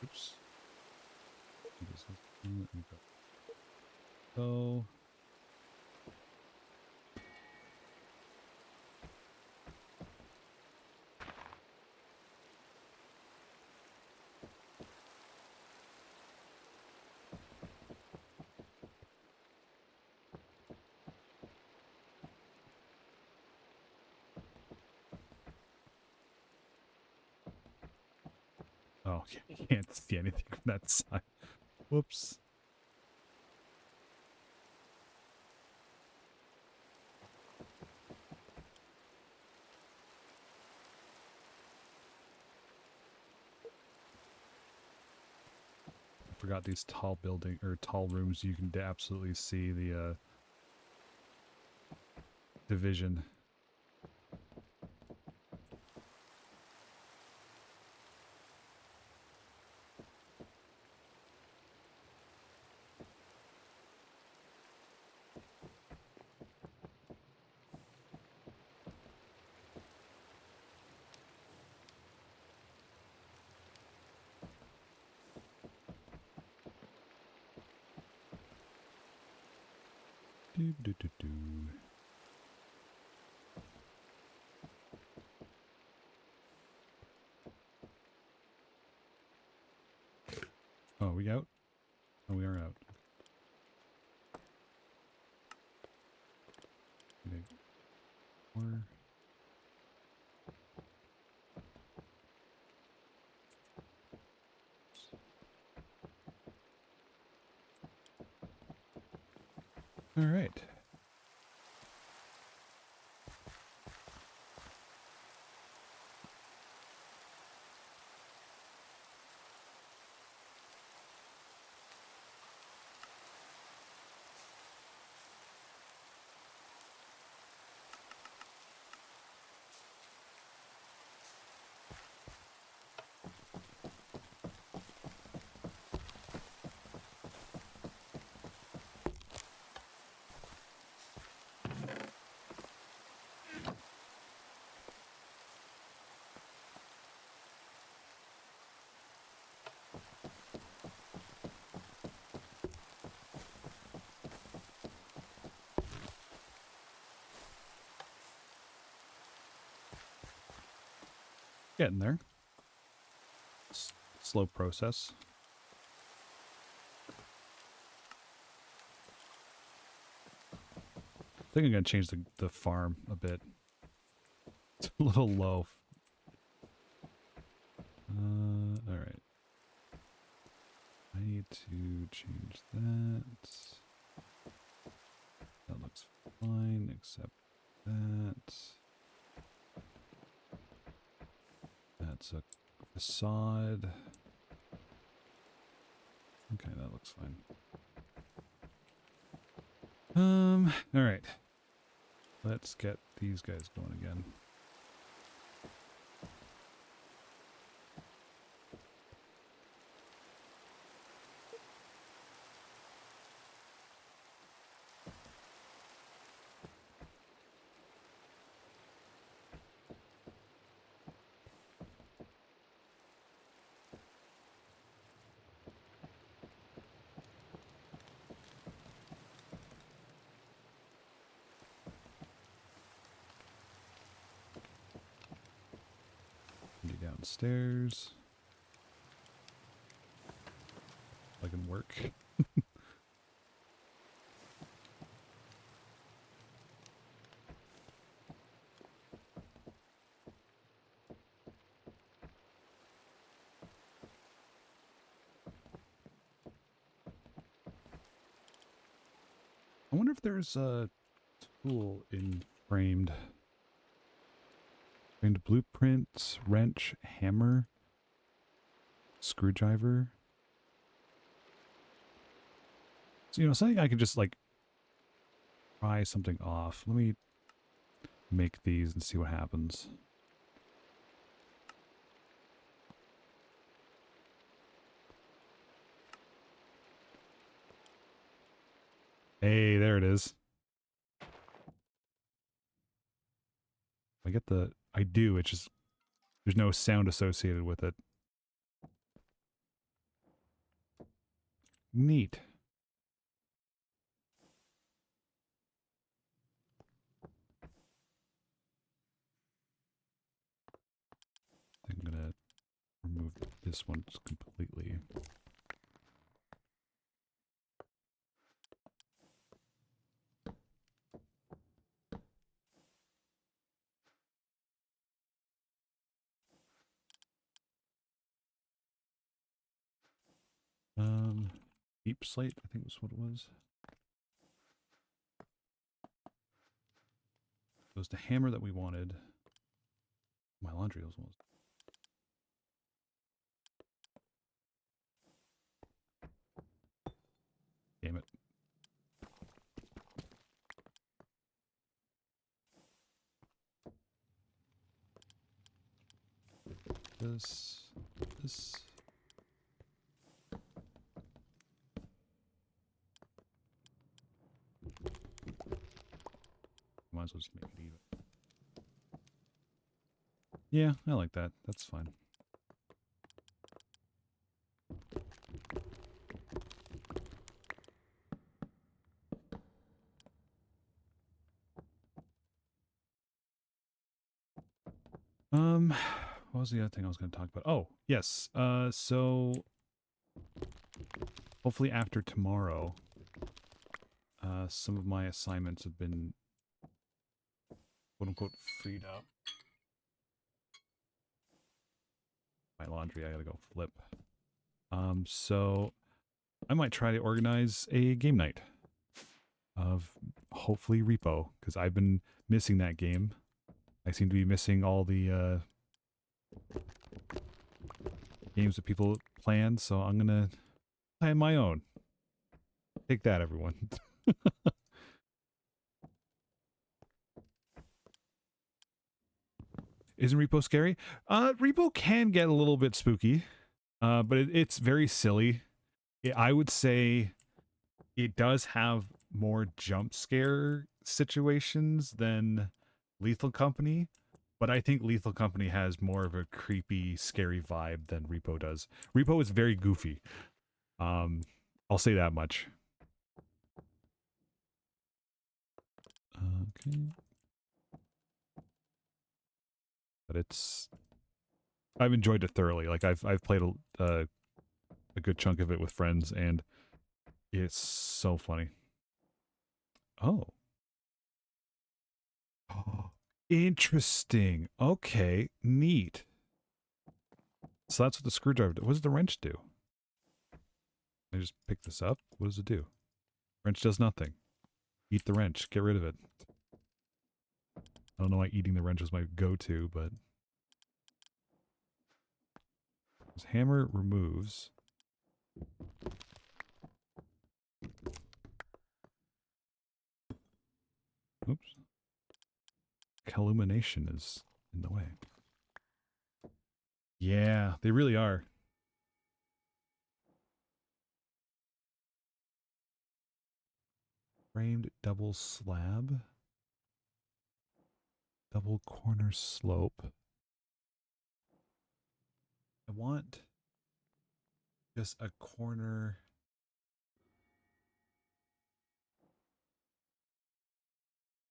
Oops. So... Oh, you can't see anything from that side. Whoops. I forgot these tall building or tall rooms. You can absolutely see the division. Do, do, do, do. Oh, are we out? Oh, we are out. Okay. More. All right. Getting there. Slow process. I think I'm going to change the farm a bit. It's a little low. All right. I need to change that. That looks fine, except that. That's a facade. Okay, that looks fine. All right. Let's get these guys going again. Get downstairs. I can work. I wonder if there's a tool in framed blueprints, wrench, hammer, screwdriver. So, you know, something I could just like pry something off. Let me make these and see what happens. Hey, there it is. I get the... I do, it's just... There's no sound associated with it. Neat. I'm gonna remove this one completely. Deep slate, I think was what it was. It was the hammer that we wanted. My laundry was almost. Damn it. This. Might as well just make it even. Yeah, I like that. That's fine. What was the other thing I was going to talk about? Oh, yes. So hopefully after tomorrow, some of my assignments have been quote unquote freed up. My laundry, I gotta go flip. So I might try to organize a game night of hopefully Repo, because I've been missing that game. I seem to be missing all the games that people plan, so I'm gonna plan my own. Take that, everyone. Isn't Repo scary? Repo can get a little bit spooky, but it's very silly. I would say it does have more jump scare situations than Lethal Company, but I think Lethal Company has more of a creepy, scary vibe than Repo does. Repo is very goofy. I'll say that much. Okay. But I've enjoyed it thoroughly. Like I've played a good chunk of it with friends, and it's so funny. Oh. Interesting. Okay, neat. So that's what the screwdriver does. What does the wrench do? I just pick this up. What does it do? Wrench does nothing. Eat the wrench. Get rid of it. I don't know why eating the wrench was my go-to, but this hammer removes. Oops. Illumination is in the way. Yeah, they really are. Framed double slab. Double corner slope. I want just a corner.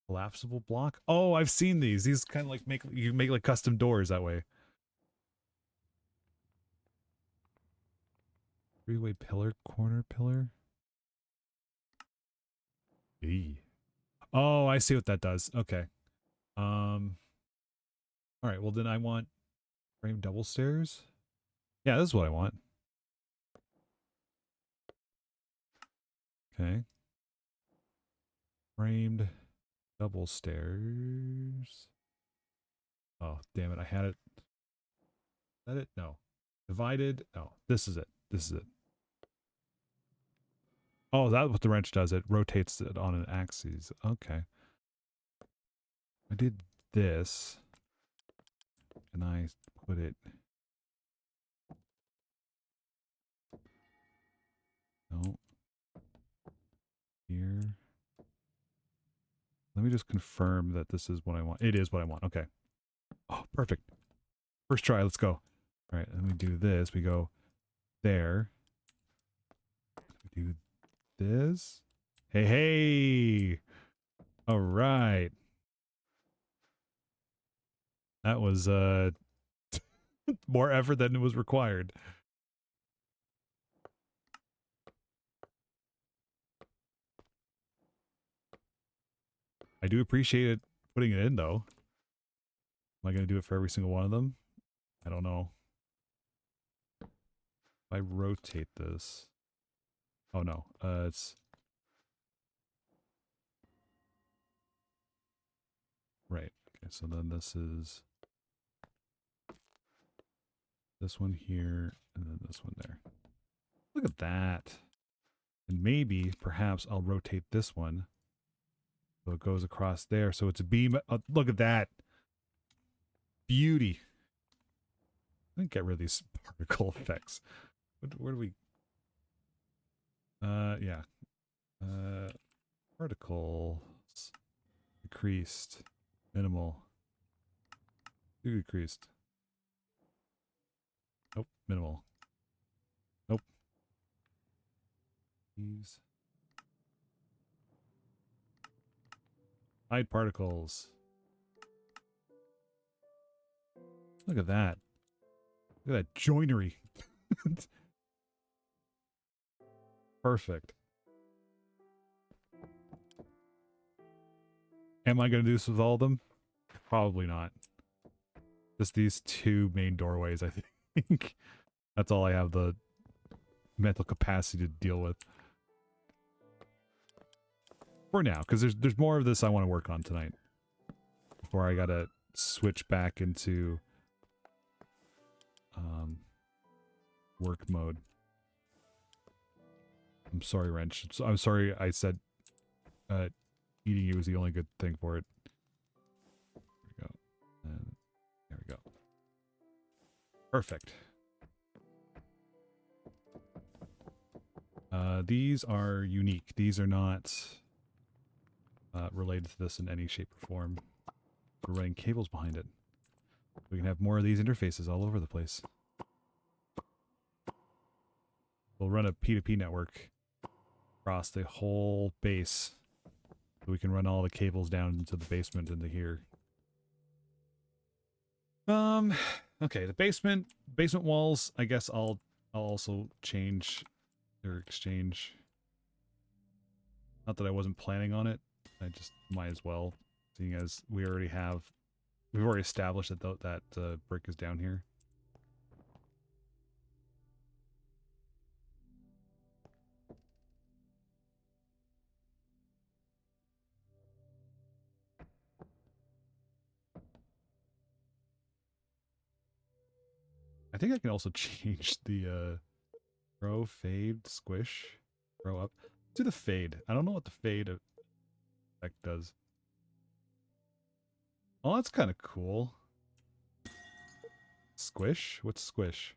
Collapsible block. Oh, I've seen these. These kind of like you make like custom doors that way. Three-way pillar, corner pillar. Eee. Oh, I see what that does. Okay. All right. Well, then I want frame double stairs. Yeah, this is what I want. Okay. Framed double stairs. Oh, damn it. I had it. Is that it? No. Divided. Oh, this is it. This is it. Oh, that's what the wrench does. It rotates it on an axis. Okay. I did this. And I put it. No. Here. Let me just confirm that this is what I want. It is what I want. Okay. Oh, perfect. First try. Let's go. All right. Let me do this. We go there. We do this. Hey, hey. All right. That was more effort than it was required. I do appreciate it putting it in though. Am I going to do it for every single one of them? I don't know. If I rotate this. Oh no, it's right. Okay, so then this is this one here, and then this one there. Look at that. And maybe, perhaps, I'll rotate this one so it goes across there. So it's a beam. Look at that. Beauty. I think get rid of these particle effects. Where do we? Yeah. Uh, particles decreased, minimal, decreased. Nope, minimal. Nope. These hide particles. Look at that. Look at that joinery. Perfect. Am I going to do this with all of them? Probably not. Just these two main doorways, I think. That's all I have the mental capacity to deal with. For now, because there's more of this I want to work on tonight. Before I gotta switch back into work mode. I'm sorry, Wrench. I'm sorry I said eating you was the only good thing for it. There we go. And there we go. Perfect. These are unique. These are not related to this in any shape or form. We're running cables behind it. We can have more of these interfaces all over the place. We'll run a P2P network across the whole base. So we can run all the cables down into the basement into here. Okay, the basement walls, I guess I'll also change or exchange. Not that I wasn't planning on it. I just might as well, seeing as we've already established that that brick is down here. I think I can also change the grow, fade, squish, grow up. Let's do the fade. I don't know what the fade effect does. Oh, that's kind of cool. Squish? What's squish?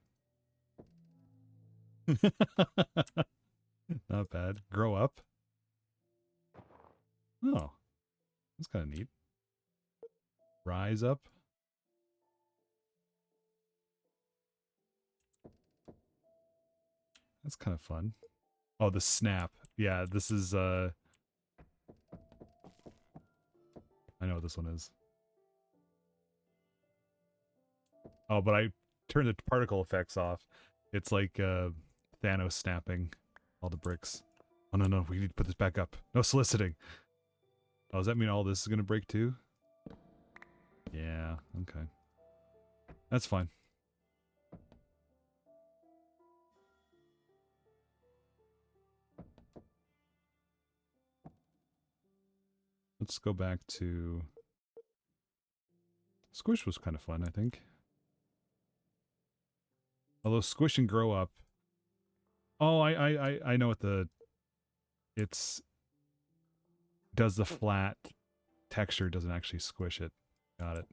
Not bad. Grow up. Oh, that's kind of neat. Rise up. That's kind of fun. Oh, the snap. Yeah, this is, I know what this one is. Oh, but I turned the particle effects off. It's like, Thanos snapping all the bricks. Oh, no, no, we need to put this back up. No soliciting. Oh, does that mean all this is going to break too? Yeah, okay. That's fine. Let's go back to... Squish was kind of fun, I think. Although Squish and Grow Up... Oh, I know what the... It's... Does the flat texture, doesn't actually squish it. Got it.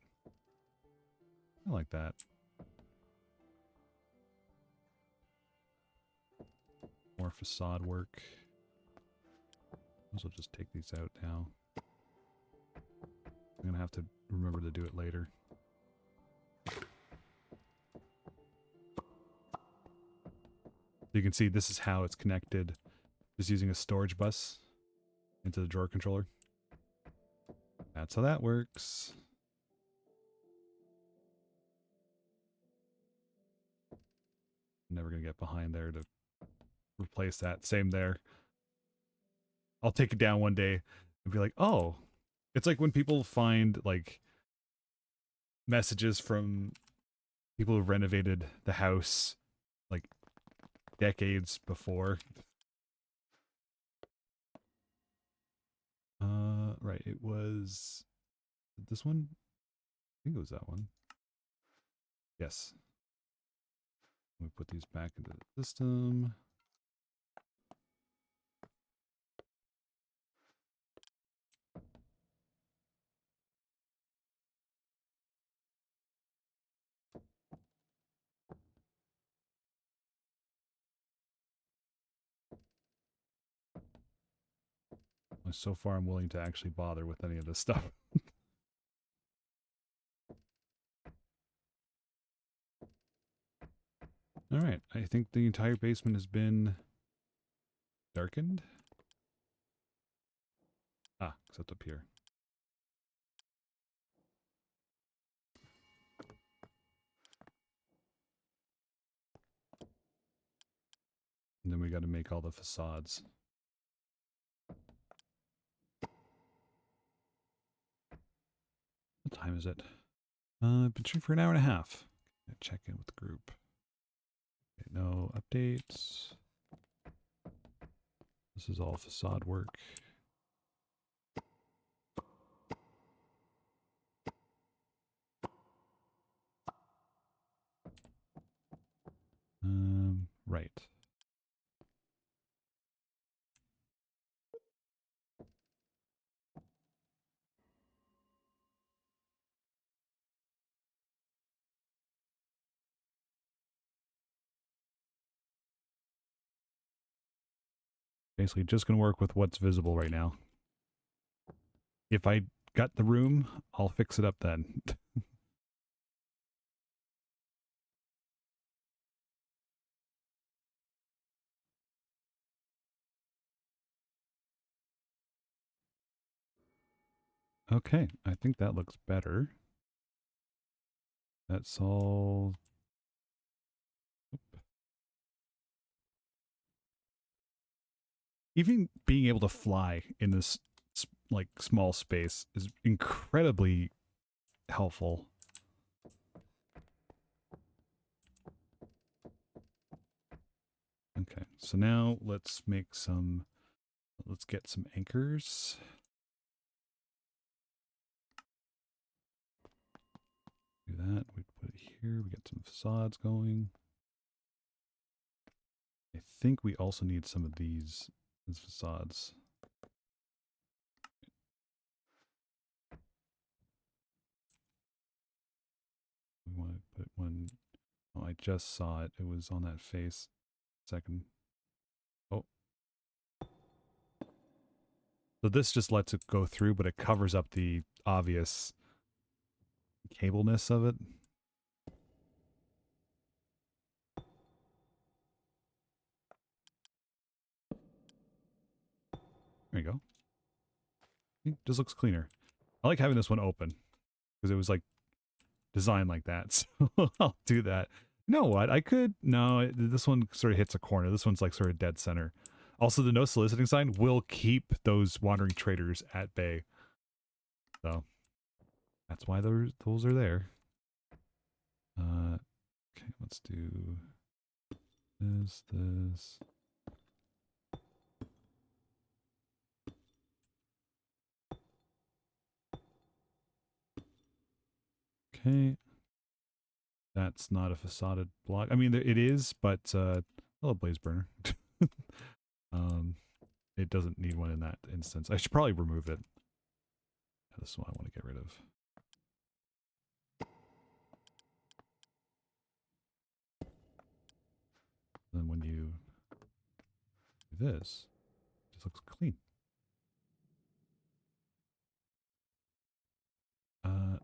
I like that. More facade work. I'll just take these out now. I'm gonna have to remember to do it later. You can see this is how it's connected. Just using a storage bus into the drawer controller. That's how that works. Never gonna get behind there to replace that. Same there. I'll take it down one day and be like, oh. It's like when people find like messages from people who renovated the house like decades before. Right. It was this one. I think it was that one. Yes. We put these back into the system. So far, I'm willing to actually bother with any of this stuff. All right. I think the entire basement has been darkened. Ah, except up here. And then we got to make all the facades. What time is it? I've been shooting for an hour and a half. Check in with the group. Okay, no updates. This is all facade work. Right. Basically just going to work with what's visible right now. If I got the room, I'll fix it up then. Okay, I think that looks better. That's all. Even being able to fly in this like small space is incredibly helpful. Okay, so now let's get some anchors. Do that. We put it here. We get some facades going. I think we also need some of these facades. We want to put one. Oh, I just saw it. It was on that face. Second. Oh. So this just lets it go through, but it covers up the obvious cableness of it. There you go. It just looks cleaner. I like having this one open because it was like designed like that. So I'll do that. You know what? I could, no, this one sort of hits a corner. This one's like sort of dead center. Also, the no soliciting sign will keep those wandering traders at bay. So that's why those are there. Okay, let's do this. Okay. That's not a facaded block. I mean, it is, but hello, blaze burner. It doesn't need one in that instance. I should probably remove it. This is one I want to get rid of. Then when you do this, it just looks clean.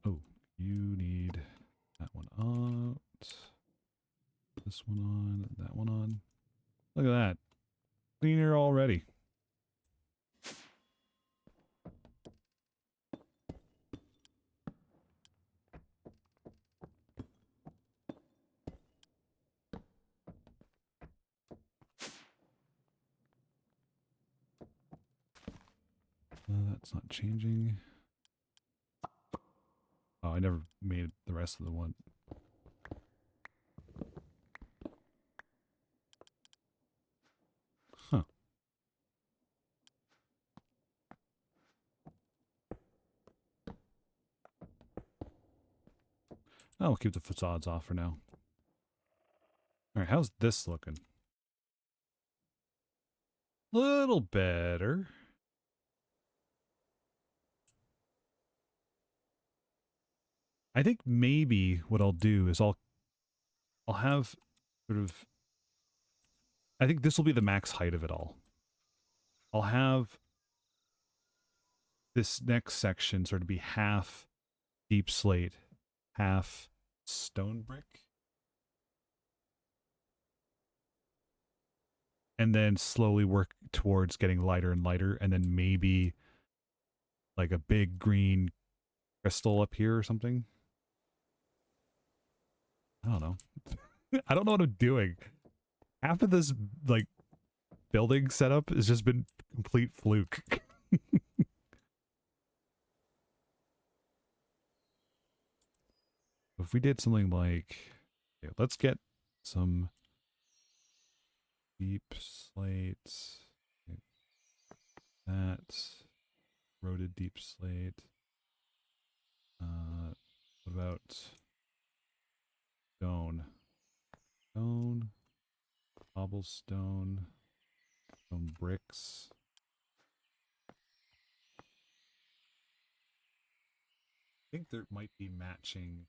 Oh, you need that one out. This one on, that one on. Look at that. Cleaner already. That's not changing. Oh, I never made the rest of the one. Huh. I'll keep the facades off for now. All right, how's this looking? Little better. I think maybe what I'll do is I'll have sort of, I think this will be the max height of it all. I'll have this next section sort of be half deep slate, half stone brick, and then slowly work towards getting lighter and lighter, and then maybe like a big green crystal up here or something. I don't know. I don't know what I'm doing. Half of this like building setup has just been complete fluke. If we did something like, okay, let's get some deep slates. Okay, that roaded deep slate. What about stone? Stone, cobblestone, some bricks. I think there might be matching.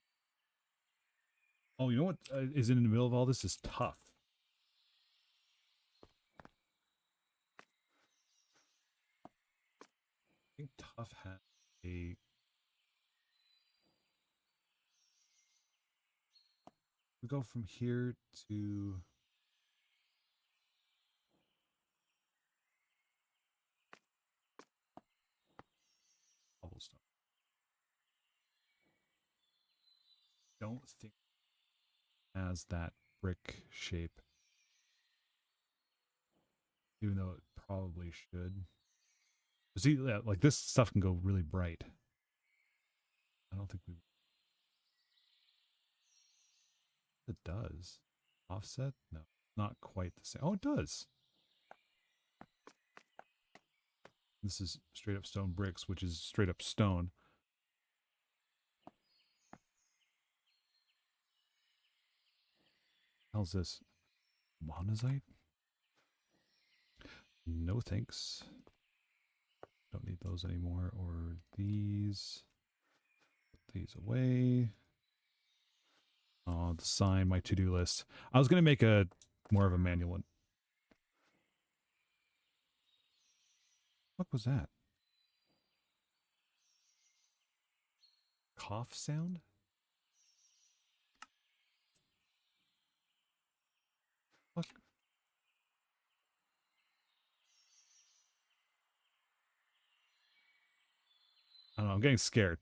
Oh, you know what is in the middle of all this is tough. I think tough has a. We go from here to cobblestone. Don't think it has that brick shape, even though it probably should. See, like this stuff can go really bright. I don't think we. It does. Offset? No, not quite the same. Oh, it does. This is straight up stone bricks, which is straight up stone. How's this? Monazite? No thanks. Don't need those anymore. Or these. Put these away. Oh, the sign, my to-do list. I was going to make a more of a manual one. What was that? Cough sound? What? I don't know. I'm getting scared.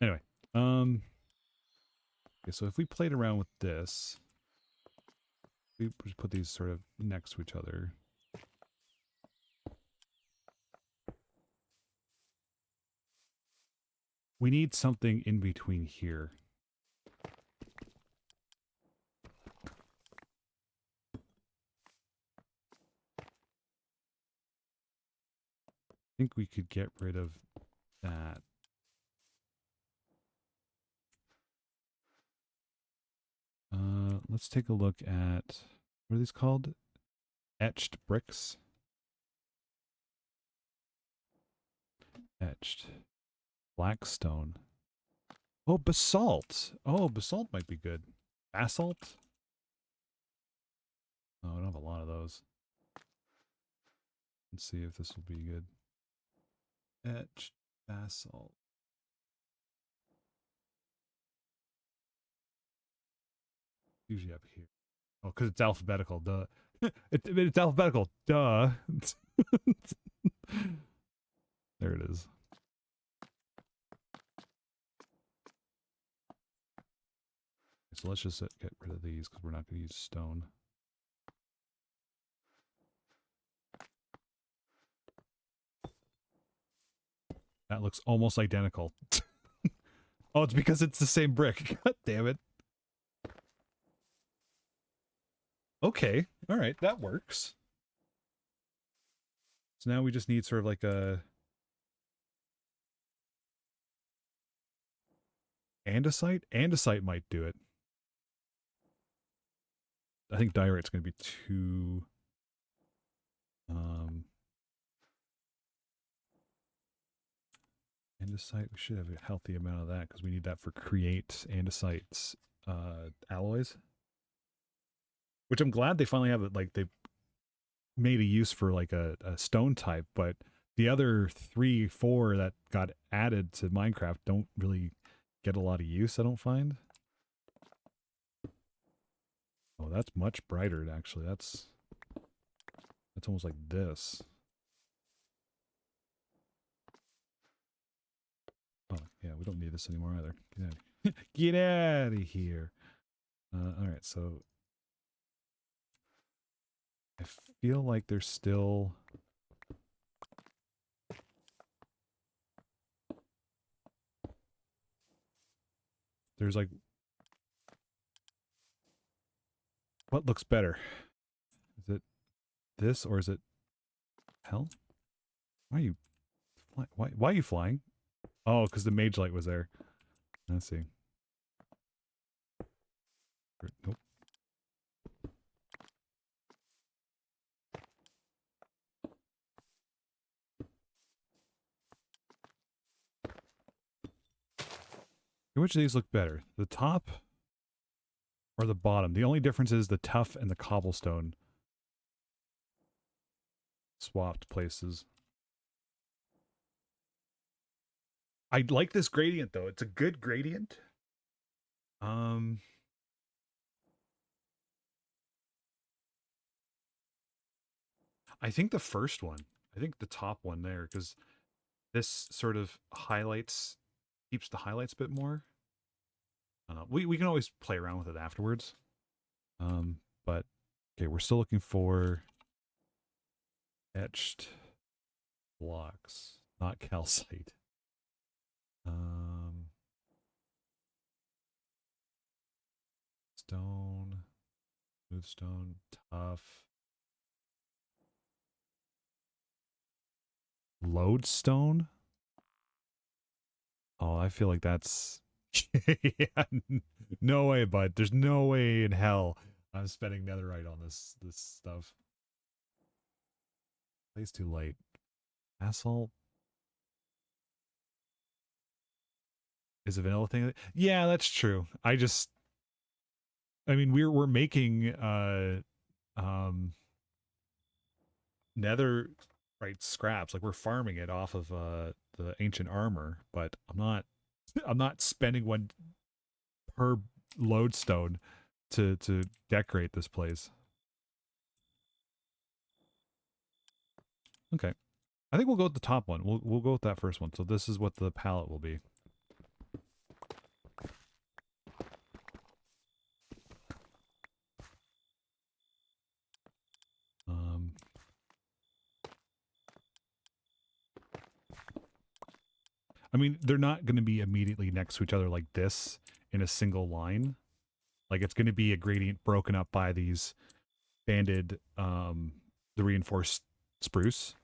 Anyway. Okay, so if we played around with this, we just put these sort of next to each other. We need something in between here. I think we could get rid of that. Let's take a look at, what are these called? Etched bricks. Etched. Blackstone. Oh, basalt. Oh, basalt might be good. Basalt? Oh, I don't have a lot of those. Let's see if this will be good. Etched basalt. Usually up here. Oh, because it's alphabetical. Duh. It's alphabetical. Duh. There it is. So let's just get rid of these because we're not going to use stone. That looks almost identical. Oh, it's because it's the same brick. God damn it. Okay. All right. That works. So now we just need sort of like a Andesite? Andesite might do it. I think diorite's going to be too... andesite, we should have a healthy amount of that because we need that for create andesite alloys. Which I'm glad they finally have it, like they made a use for like a stone type, but the other 3, 4 that got added to Minecraft don't really get a lot of use, I don't find. Oh, that's much brighter, actually. That's almost like this. Oh, yeah, we don't need this anymore either. Get out of here. All right, so I feel like there's still... There's like... What looks better? Is it this or is it... Hell? Why are you... Why are you flying? Oh, because the mage light was there. Let's see. Nope. Which of these look better? The top or the bottom? The only difference is the tuff and the cobblestone swapped places. I like this gradient though. It's a good gradient. I think the first one. I think the top one there, because this sort of highlights, keeps the highlights a bit more. We can always play around with it afterwards. But okay, we're still looking for etched blocks, not calcite. Stone, smooth stone, tough. Lodestone? Oh, I feel like that's... yeah, no way, bud. There's no way in hell I'm spending netherite on this stuff. It's too late. Asphalt is a vanilla thing. Yeah, that's true. I mean, we're making nether right scraps, like we're farming it off of the ancient armor, but I'm not spending one per lodestone to decorate this place. Okay. I think we'll go with the top one. We'll go with that first one. So this is what the palette will be. Um I mean, they're not going to be immediately next to each other like this in a single line. Like it's going to be a gradient broken up by these banded the reinforced spruce.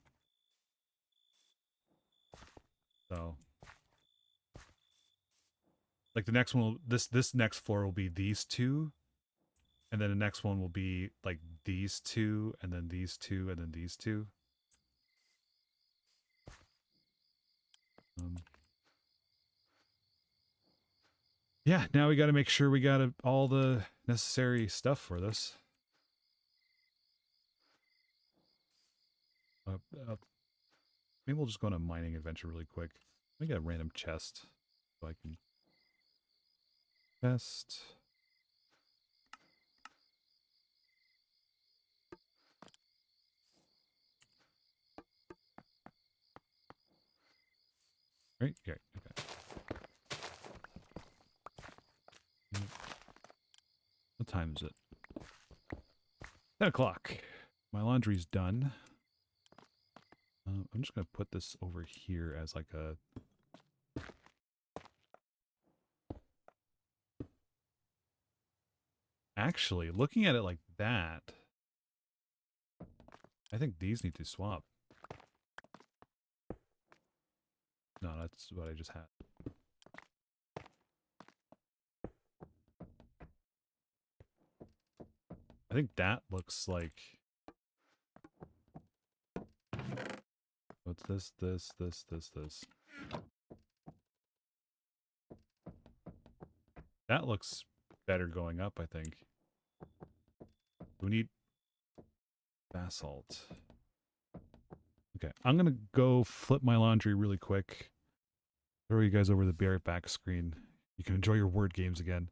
So like the next one will, this next floor will be these two, and then the next one will be like these two, and then these two, and then these two. Yeah, now we got to make sure we got all the necessary stuff for this. Uh, uh, Maybe we'll just go on a mining adventure really quick. Let me get a random chest so I can chest. Right? Yeah, okay. What time is it? 10 o'clock. My laundry's done. I'm just going to put this over here as like a... Actually, looking at it like that, I think these need to swap. No, that's what I just had. think that looks like... What's this, this? That looks better going up, I think. We need basalt. Okay, I'm gonna go flip my laundry really quick. Throw you guys over the Be Right Back screen. You can enjoy your word games again.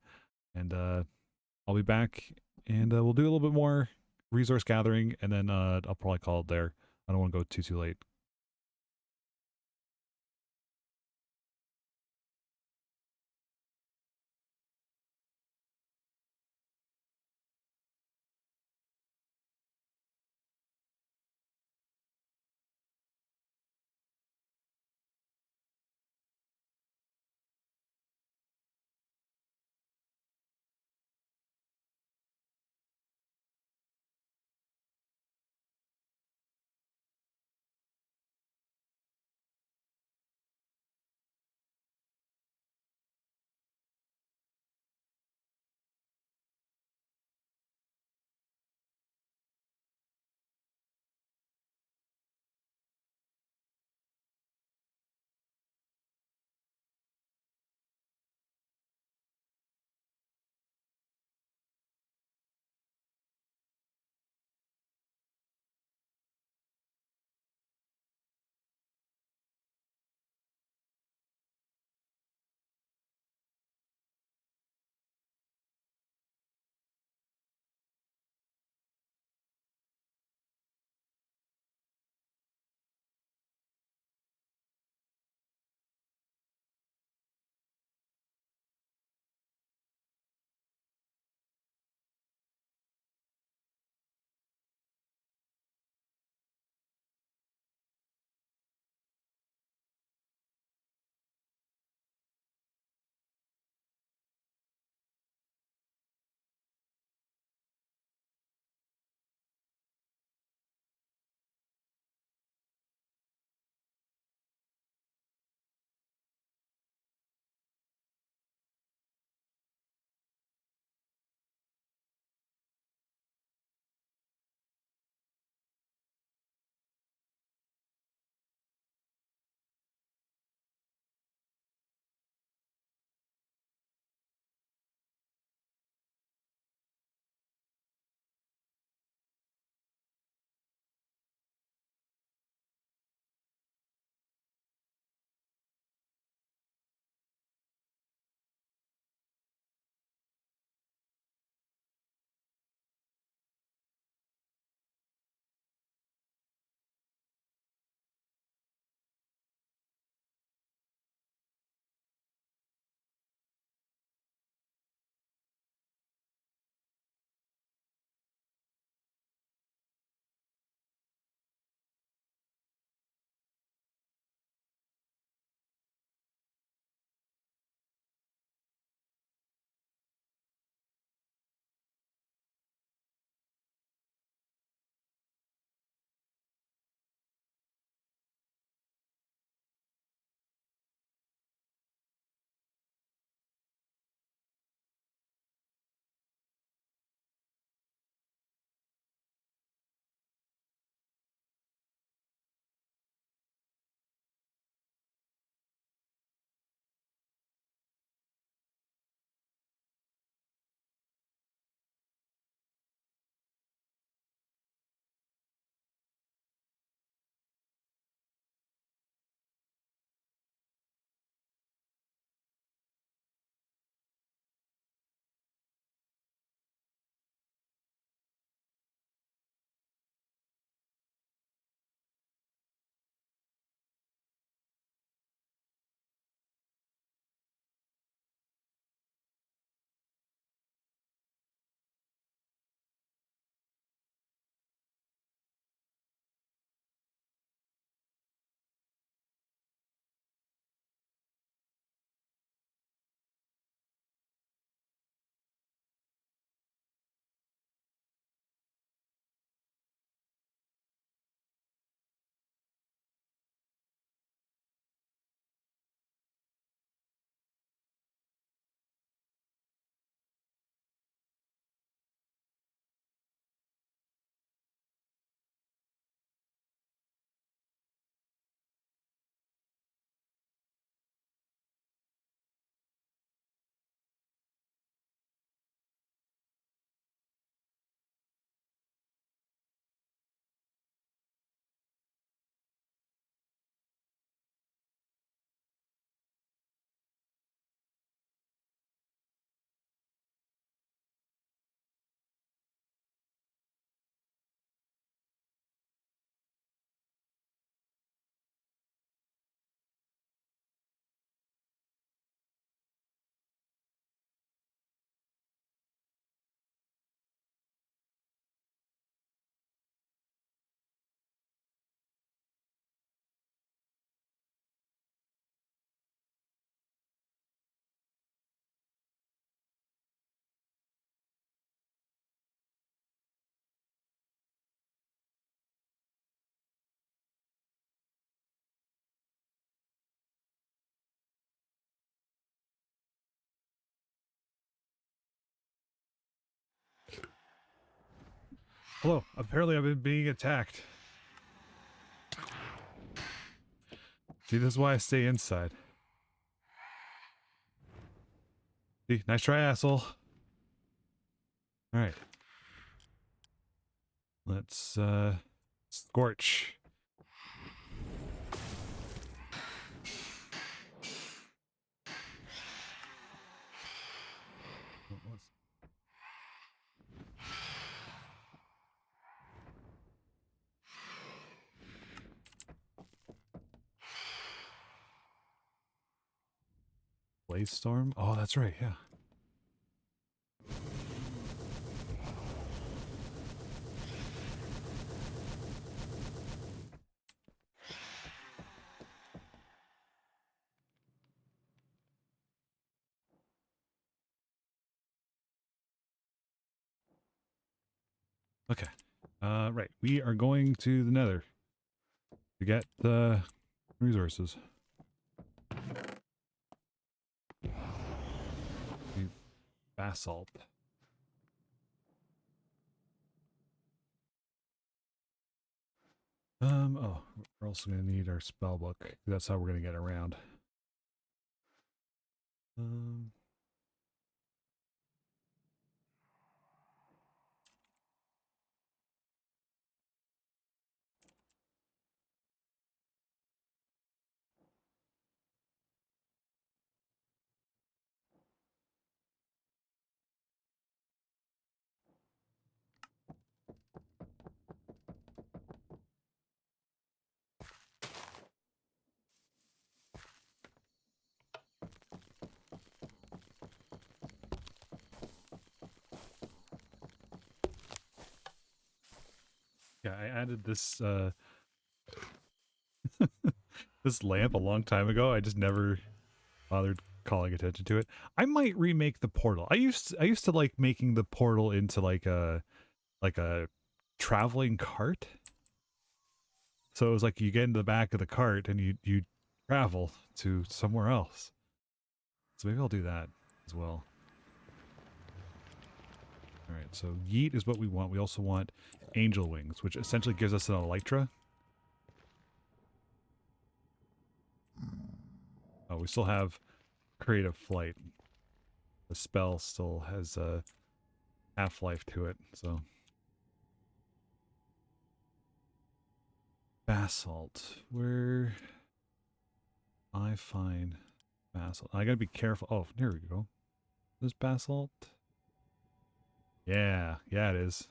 And I'll be back, and we'll do a little bit more resource gathering, and then I'll probably call it there. I don't want to go too late. Hello. Apparently I've been being attacked. See, this is why I stay inside. See, nice try, asshole. Alright. Let's, scorch. Blaze Storm? Oh, that's right, yeah. Okay. Right. We are going to the nether to get the resources. Basalt. Oh, we're also going to need our spell book. That's how we're going to get around. Um, yeah, I added this, this lamp a long time ago. I just never bothered calling attention to it. I might remake the portal. I used to like making the portal into like a traveling cart. So it was like you get into the back of the cart and you travel to somewhere else. So maybe I'll do that as well. All right, so yeet is what we want. We also want angel wings, which essentially gives us an elytra. Oh, we still have creative flight. The spell still has a half-life to it, so. Basalt. Where I find basalt. I gotta be careful. Oh, here we go. This basalt. Yeah, yeah, it is.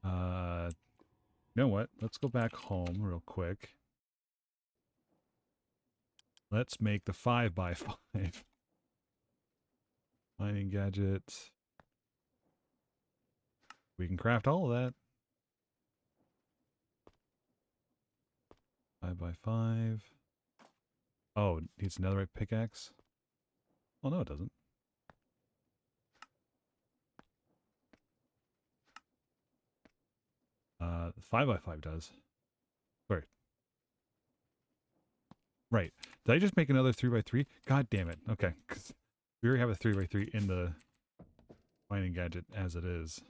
You know what? Let's go back home real quick. Let's make the 5x5. Mining gadget. We can craft all of that. 5x5. Oh, it needs another pickaxe. Oh, no, it doesn't. Uh, 5x5 does. Sorry. Right. Did I just make another 3x3? God damn it. Okay. 'Cause we already have a 3x3 in the mining gadget as it is.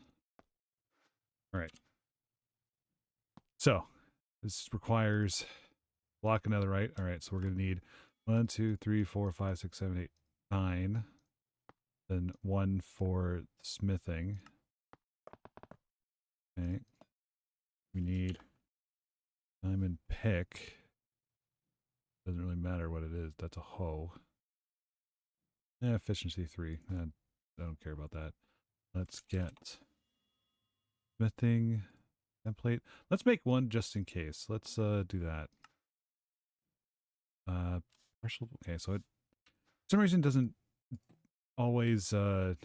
All right. So, this requires block another right. All right. So we're going to need 1, 2, 3, 4, 5, 6, 7, 8, 9. Then 1 for smithing. Okay. We need diamond pick. Doesn't really matter what it is. That's a hoe. Efficiency 3. I don't care about that. Let's get smithing template. Let's make one just in case. Let's do that. Partial. Okay, so it for some reason doesn't always doesn't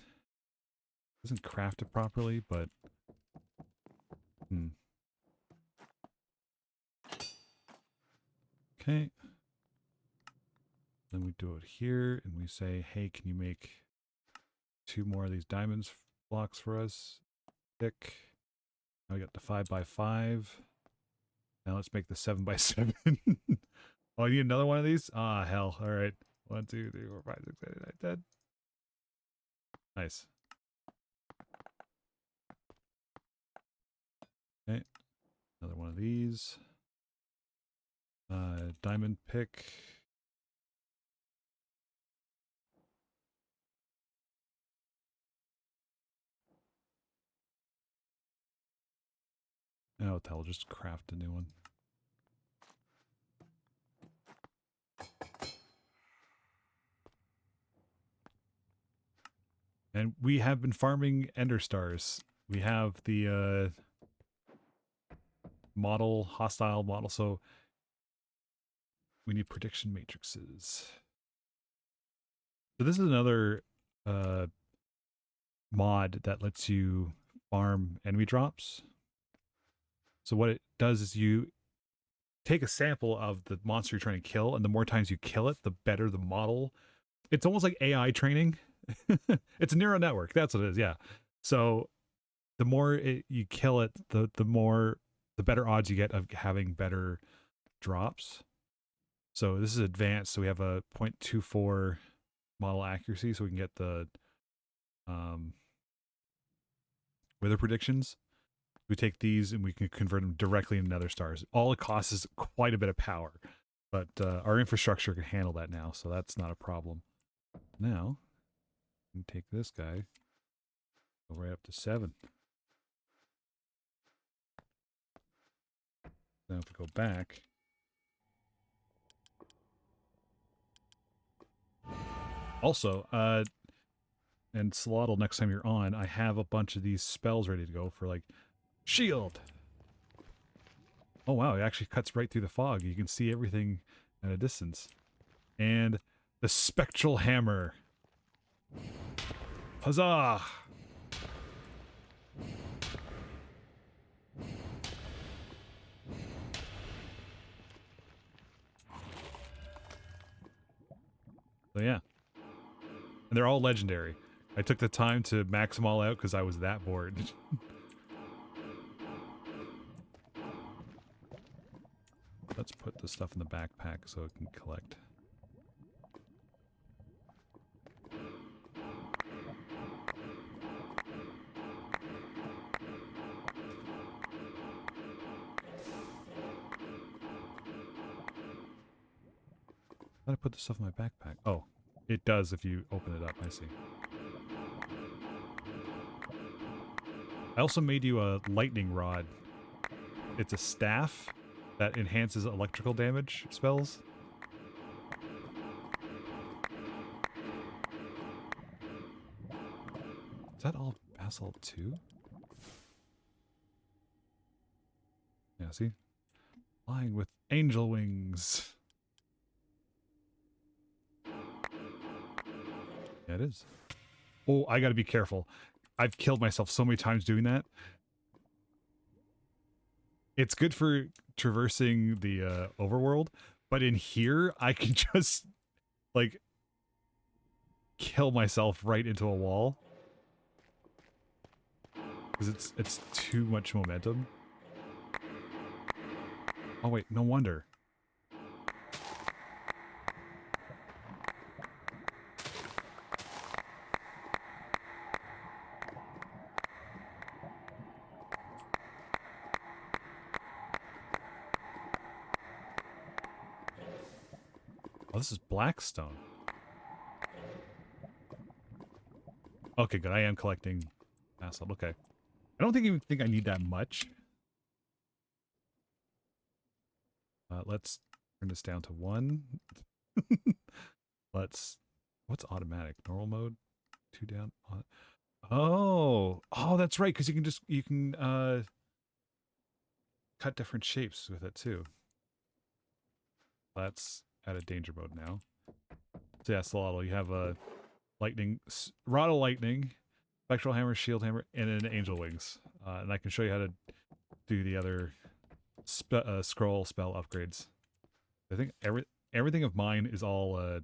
craft it properly, but okay. Then we do it here and we say, hey, can you make 2 more of these diamonds blocks for us? Thick. Now we got the 5x5. Now let's make the 7x7. Oh, you need another one of these? Ah, hell. All right. 1, 2, 3, 4, 5, 6, 7, 8, 9, 10. Nice. Another one of these. Diamond pick. Oh, I'll just craft a new one. And we have been farming ender stars. We have the model, hostile model, so we need prediction matrices. So this is another mod that lets you farm enemy drops. So what it does is you take a sample of the monster you're trying to kill, and the more times you kill it, the better the model. It's almost like AI training. It's a neural network. That's what it is. Yeah. So the more you kill it, the better odds you get of having better drops. So this is advanced. So we have a 0.24 model accuracy, so we can get the weather predictions. We take these and we can convert them directly into nether stars. All it costs is quite a bit of power, but our infrastructure can handle that now, so that's not a problem. Now, we can take this guy, go right up to 7. Then if we go back, also, and Slottle, next time you're on, I have a bunch of these spells ready to go for like shield. Oh wow, it actually cuts right through the fog. You can see everything at a distance. And the spectral hammer. Huzzah! So yeah. And they're all legendary. I took the time to max them all out because I was that bored. Let's put the stuff in the backpack so it can collect. How did I put the stuff in my backpack? Oh, it does if you open it up, I see. I also made you a lightning rod. It's a staff that enhances electrical damage spells. Is that all basalt too? Yeah, see? Flying with angel wings. Yeah, it is. Oh, I gotta be careful. I've killed myself so many times doing that. It's good for traversing the overworld, but in here, I can just, like, kill myself right into a wall. Because it's too much momentum. Oh wait, no wonder. Oh, this is Blackstone. Okay, good. I am collecting basalt. Okay. I don't even think I need that much. Let's turn this down to 1. Let's... What's automatic? Normal mode? 2 down? Oh, that's right, because you can cut different shapes with it too. That's at a danger mode now. So yeah, Solotl, you have a lightning, rod of lightning, spectral hammer, shield hammer, and an angel wings. And I can show you how to do the other scroll spell upgrades. I think everything of mine is all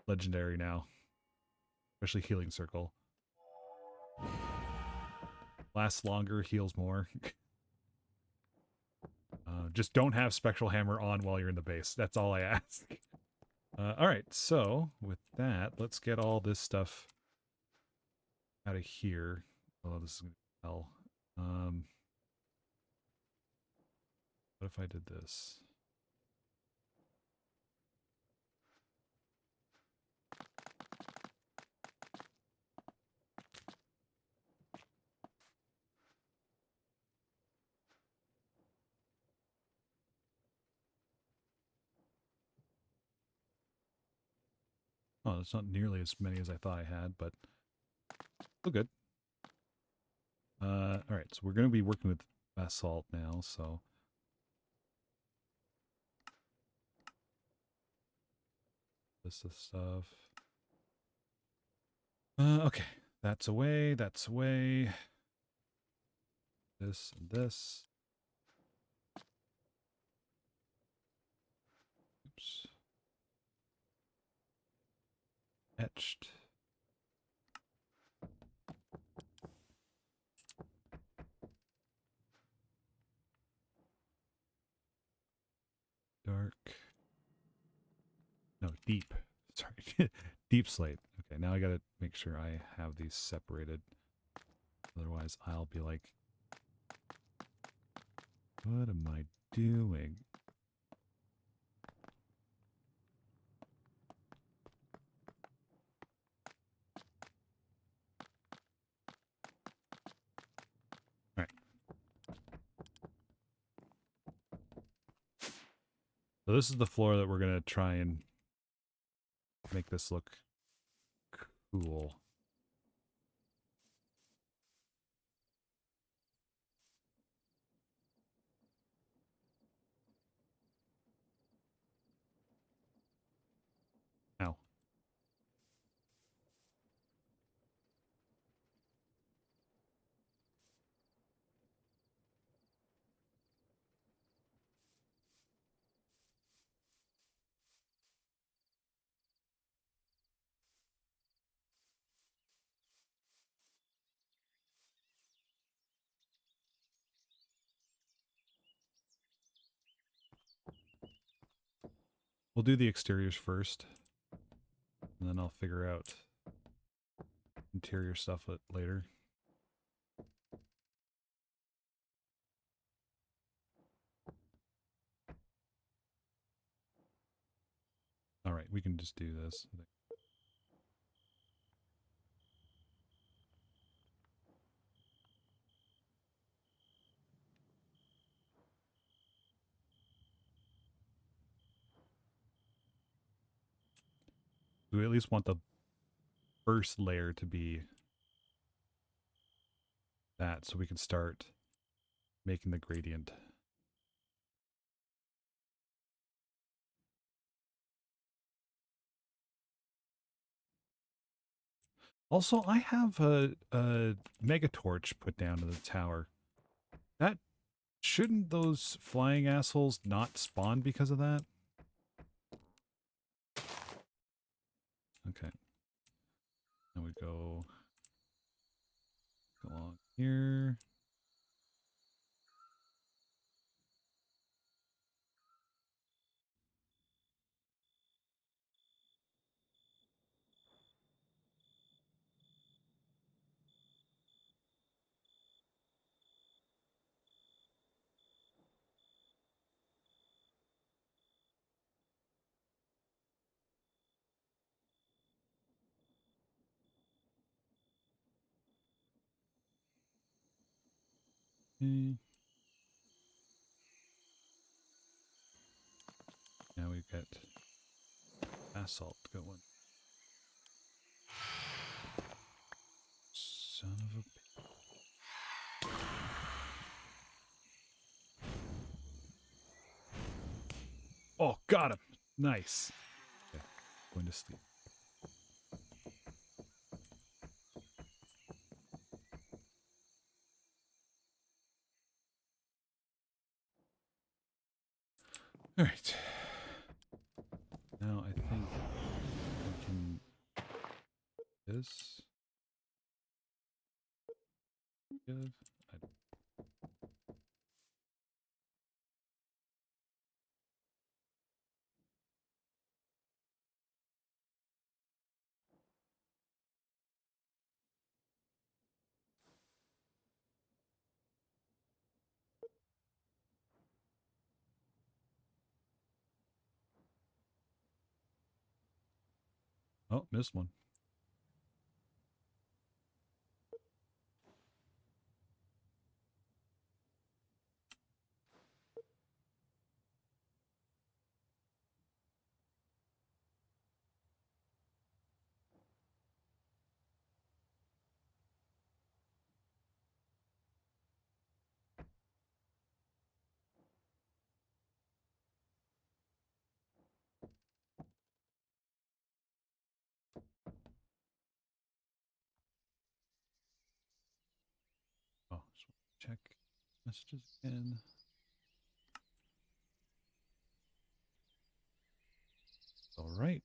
legendary now, especially healing circle. Lasts longer, heals more. Just don't have spectral hammer on while you're in the base. That's all I ask. All right, so with that, let's get all this stuff out of here. Oh, this is gonna be hell. What if I did this? Oh, it's not nearly as many as I thought I had, but still good. All right, so we're going to be working with basalt now, so this is stuff. Okay, that's away, that's away. This and this. Oops. Etched. Dark. No, deep. Sorry. Deep slate. Okay, now I gotta make sure I have these separated. Otherwise, I'll be like, what am I doing? All right. So this is the floor that we're gonna try and make this look cool. Now, we'll do the exteriors first, and then I'll figure out interior stuff later. All right, we can just do this. We at least want the first layer to be that, so we can start making the gradient. Also, I have a mega torch put down to the tower. That shouldn't those flying assholes not spawn because of that? Okay. Now we go along here. Okay. Now we've got basalt going. Son of a... Oh, got him. Nice. Okay, going to sleep. All right. Now I think we can this. Good. Oh, missed one. Oh, just check messages again. All right.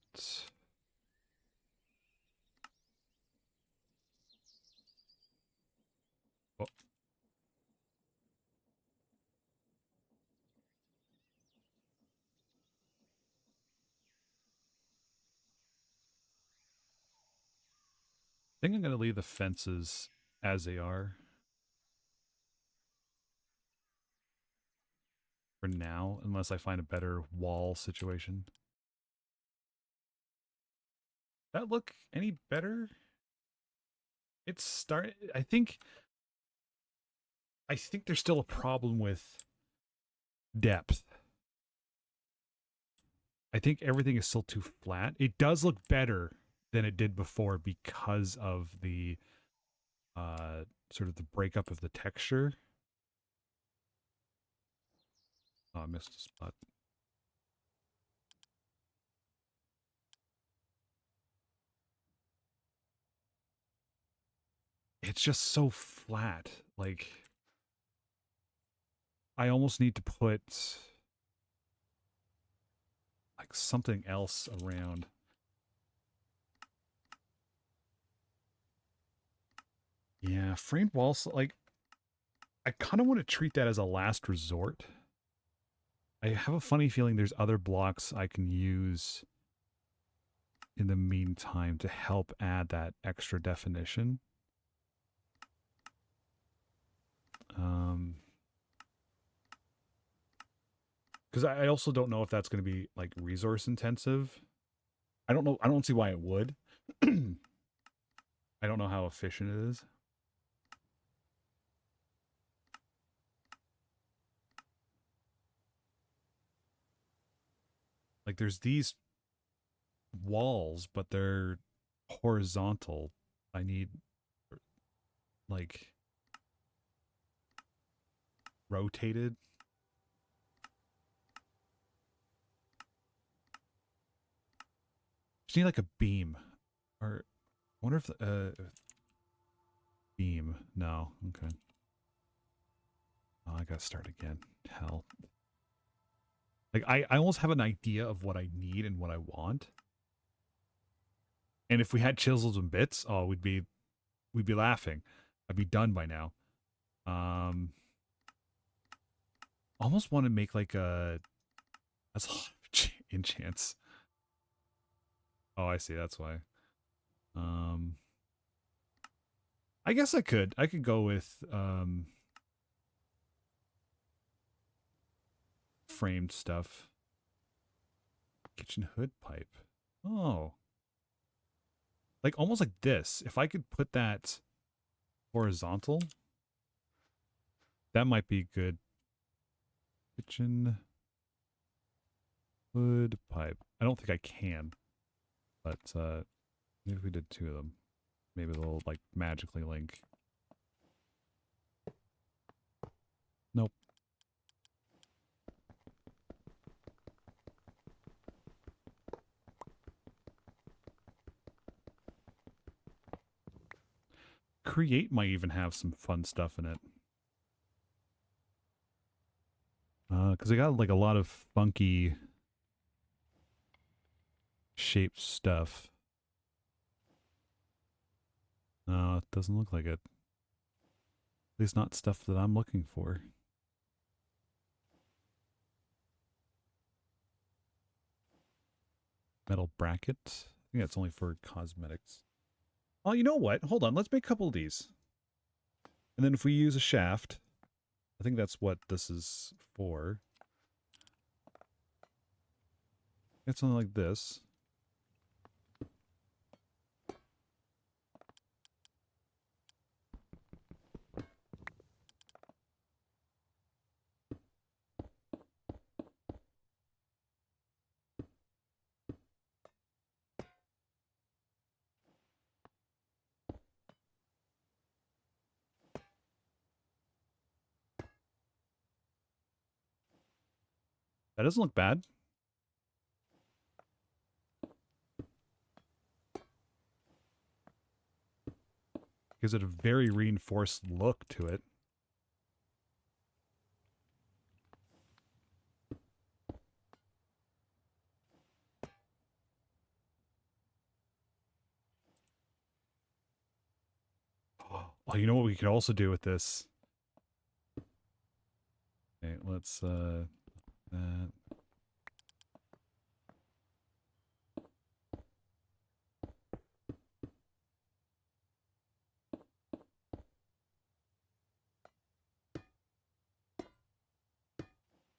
Oh, I think I'm going to leave the fences as they are for now, unless I find a better wall situation. That look any better? It's I think there's still a problem with depth. I think everything is still too flat. It does look better than it did before because of the sort of the breakup of the texture. Oh, I missed a spot. It's just so flat. Like, I almost need to put like something else around. Yeah, framed walls, like, I kind of want to treat that as a last resort. I have a funny feeling there's other blocks I can use in the meantime to help add that extra definition. Because I also don't know if that's going to be like resource intensive. I don't know. I don't see why it would. I don't know how efficient it is. Like there's these walls, but they're horizontal. I need like rotated. Just need like a beam, or I wonder if beam. No, okay. Oh, I gotta start again. Hell, like I almost have an idea of what I need and what I want. And if we had chisels and bits, oh, we'd be laughing. I'd be done by now. Um, almost want to make like a that's a lot of enchants. Oh, I see. That's why. Um, I guess I could. I could go with framed stuff. Kitchen hood pipe. Oh, like almost like this. If I could put that horizontal, that might be good. Kitchen hood pipe. I don't think I can, but maybe if we did two of them, maybe they'll like magically link. Nope. Create might even have some fun stuff in it. Because I got like a lot of funky shaped stuff. No, it doesn't look like it. At least not stuff that I'm looking for. Metal bracket. I think that's only for cosmetics. Oh, you know what? Hold on. Let's make a couple of these. And then if we use a shaft, I think that's what this is for. Get something like this. That doesn't look bad. Gives it a very reinforced look to it. Oh, you know what we could also do with this? Okay, let's that.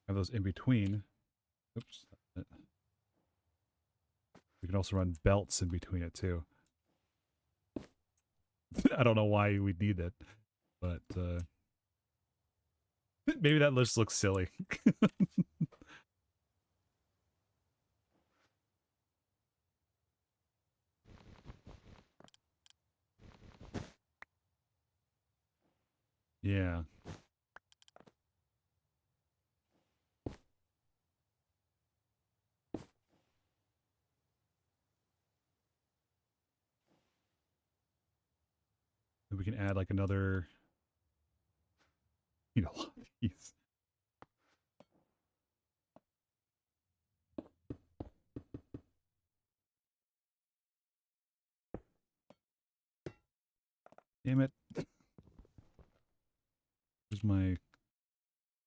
Have those in between. Oops. We can also run belts in between it too. I don't know why we'd need it, but maybe that just looks silly. Yeah. We can add like another, you know, a lot of these. Damn it. Here's my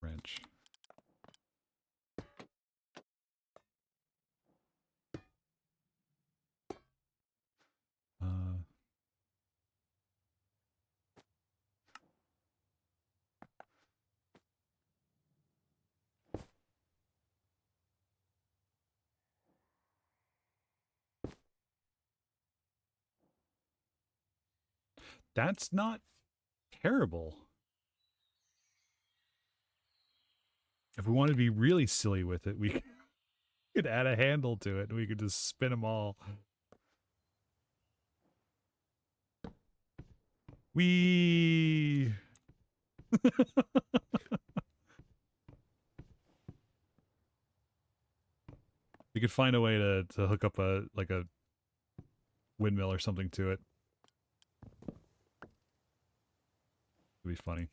wrench. Uh, that's not terrible. If we wanted to be really silly with it, we could add a handle to it and we could just spin them all. We we could find a way to hook up a like a windmill or something to it. It'd be funny.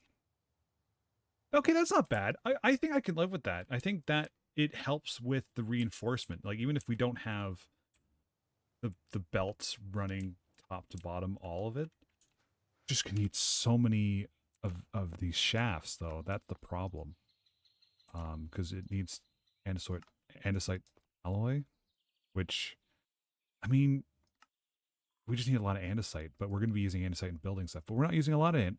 Okay, that's not bad. I think I can live with that. I think that it helps with the reinforcement. Like even if we don't have the belts running top to bottom, all of it, just can need so many of these shafts though. That's the problem. Because it needs andesite alloy, which I mean we just need a lot of andesite, but we're going to be using andesite in building stuff. But we're not using a lot of it.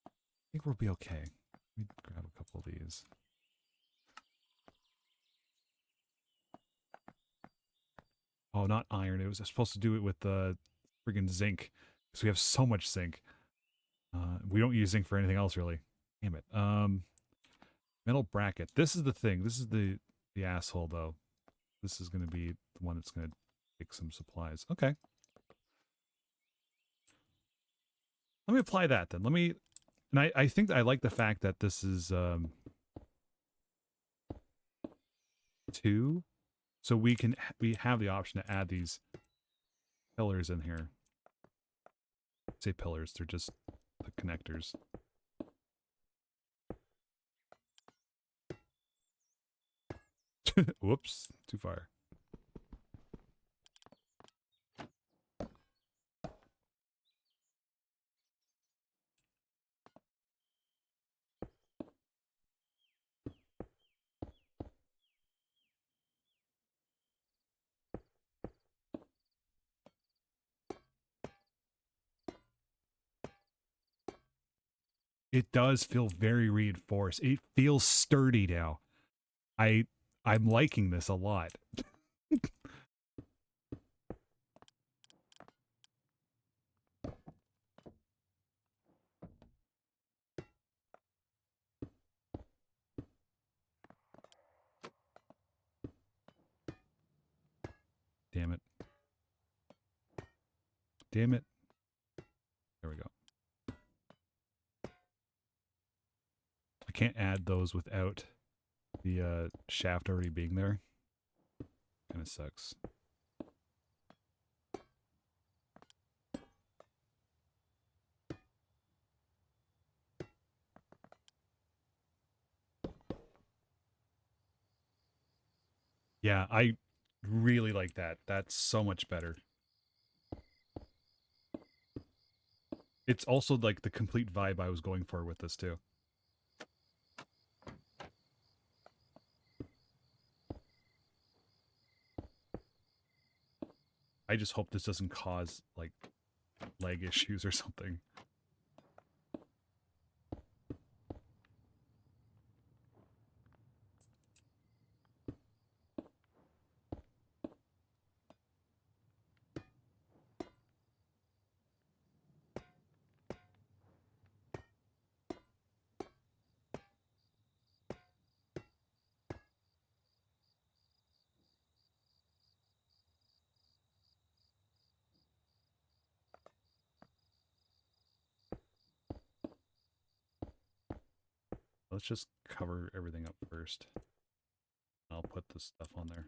I think we'll be okay. Let me grab a couple of these. Oh, not iron. It was supposed to do it with the friggin' zinc. Because we have so much zinc. We don't use zinc for anything else, really. Damn it. Metal bracket. This is the thing. This is the asshole, though. This is going to be the one that's going to take some supplies. Okay. Let me apply that, then. Let me... And I think I like the fact that this is 2. So we have the option to add these pillars in here. I say pillars, they're just the connectors. Whoops, too far. It does feel very reinforced. It feels sturdy now. I I'm liking this a lot. Damn it. Damn it. There we go. I can't add those without the shaft already being there kind of sucks. Yeah, I really like that. That's so much better. It's also like the complete vibe I was going for with this too. I just hope this doesn't cause like leg issues or something. Let's just cover everything up first. I'll put this stuff on there.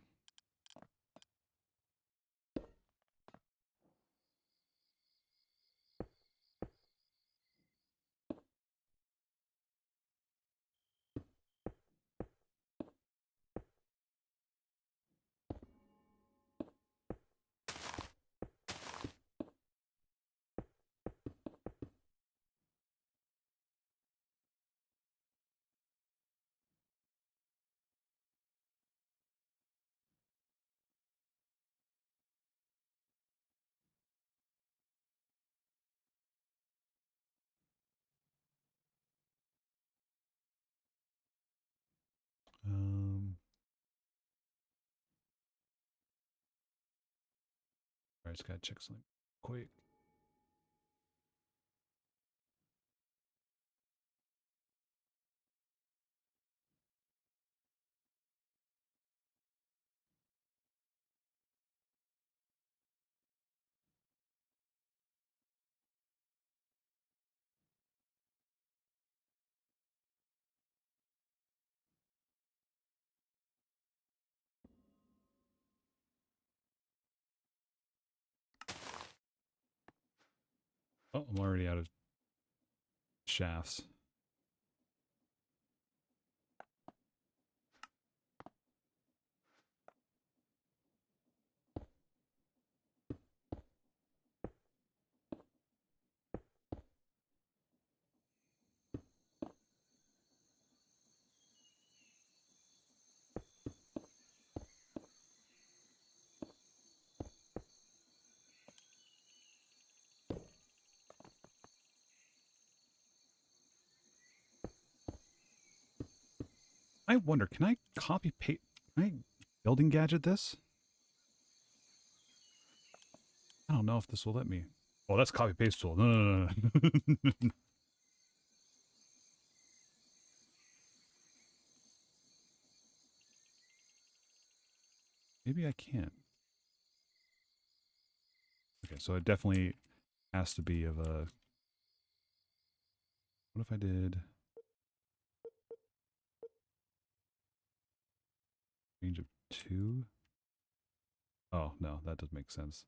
I just gotta check something quick. Oh, I'm already out of shafts. I wonder, can I copy paste? Can I building gadget this? I don't know if this will let me. Oh, that's copy paste tool. No, no, no, no. Maybe I can't. Okay, so it definitely has to be of a. What if I did range of 2? Oh, no, that doesn't make sense.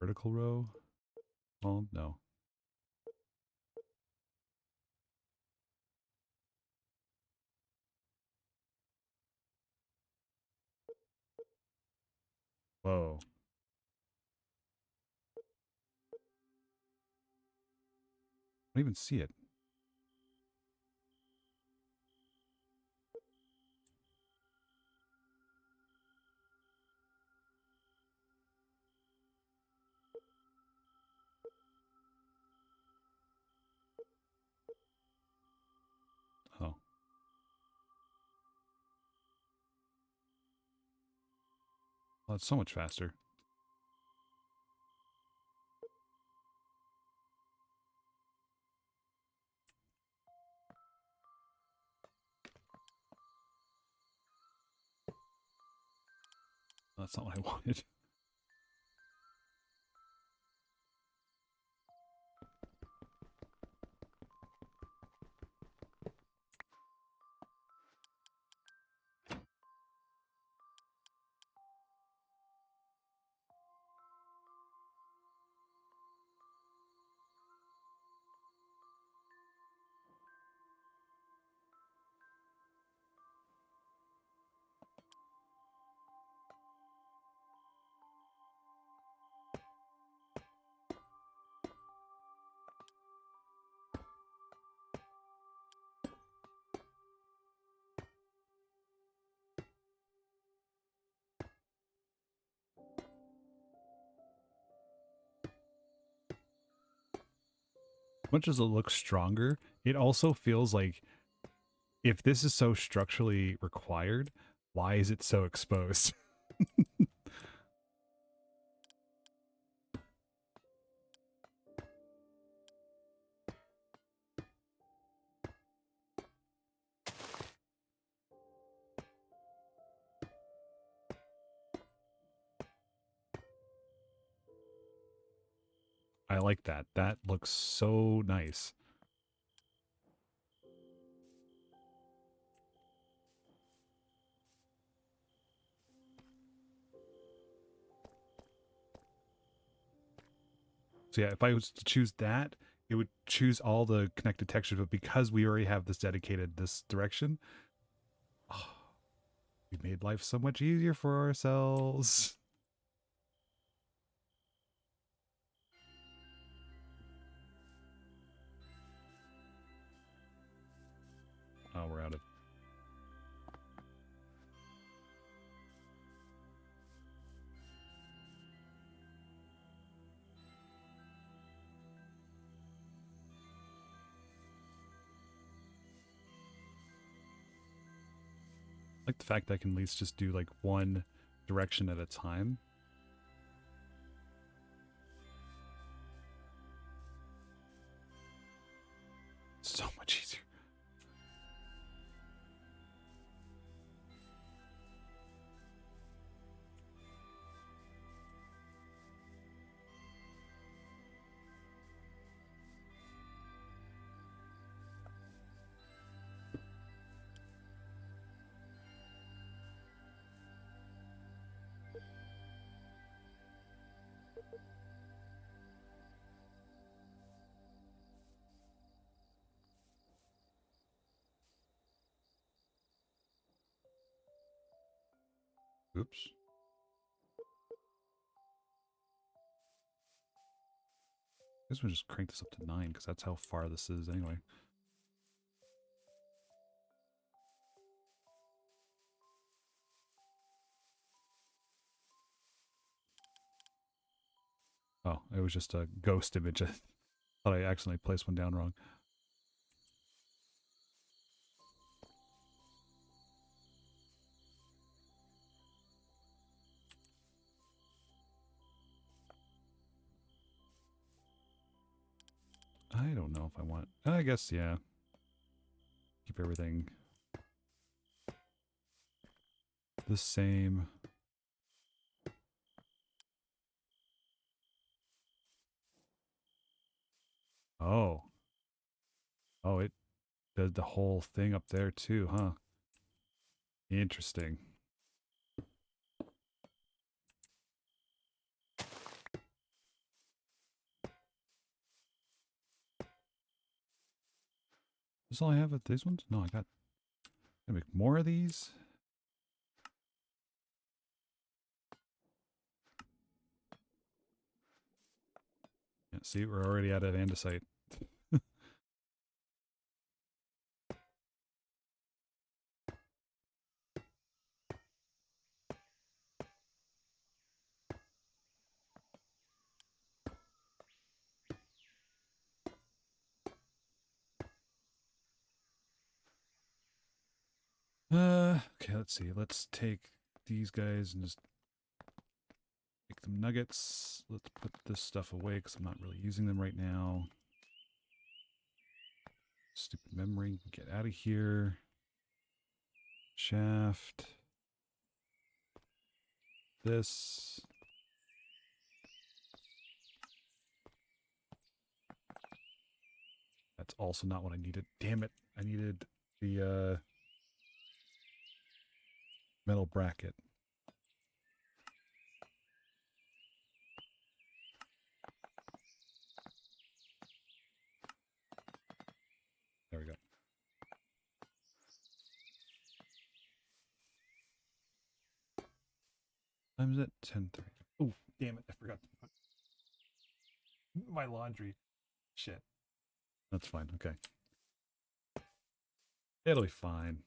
Vertical row? Oh, no. Whoa. I don't even see it. Oh. Well, it's so much faster. That's not what I wanted. Much as it looks stronger, it also feels like if this is so structurally required, why is it so exposed? I like that. That looks so nice. So yeah, if I was to choose that, it would choose all the connected textures, but because we already have this dedicated this direction, oh, we made life so much easier for ourselves. Oh, we're out of. I like the fact that I can at least just do like one direction at a time. So much easier. Oops. I guess we'll just crank this up to 9 because that's how far this is anyway. Oh, it was just a ghost image. I thought I accidentally placed one down wrong. I don't know if I want. I guess, yeah. Keep everything the same. Oh. Oh, it does the whole thing up there too, huh? Interesting. Is this all I have with these ones? No, I got. I make more of these. Yeah, see, we're already out of andesite. Okay, let's see. Let's take these guys and just make them nuggets. Let's put this stuff away because I'm not really using them right now. Stupid memory. Get out of here. Shaft. This. That's also not what I needed. Damn it. I needed the metal bracket. There we go. Time is it? 10:30. Oh, damn it. I forgot to put my laundry. Shit. That's fine. Okay. It'll be fine.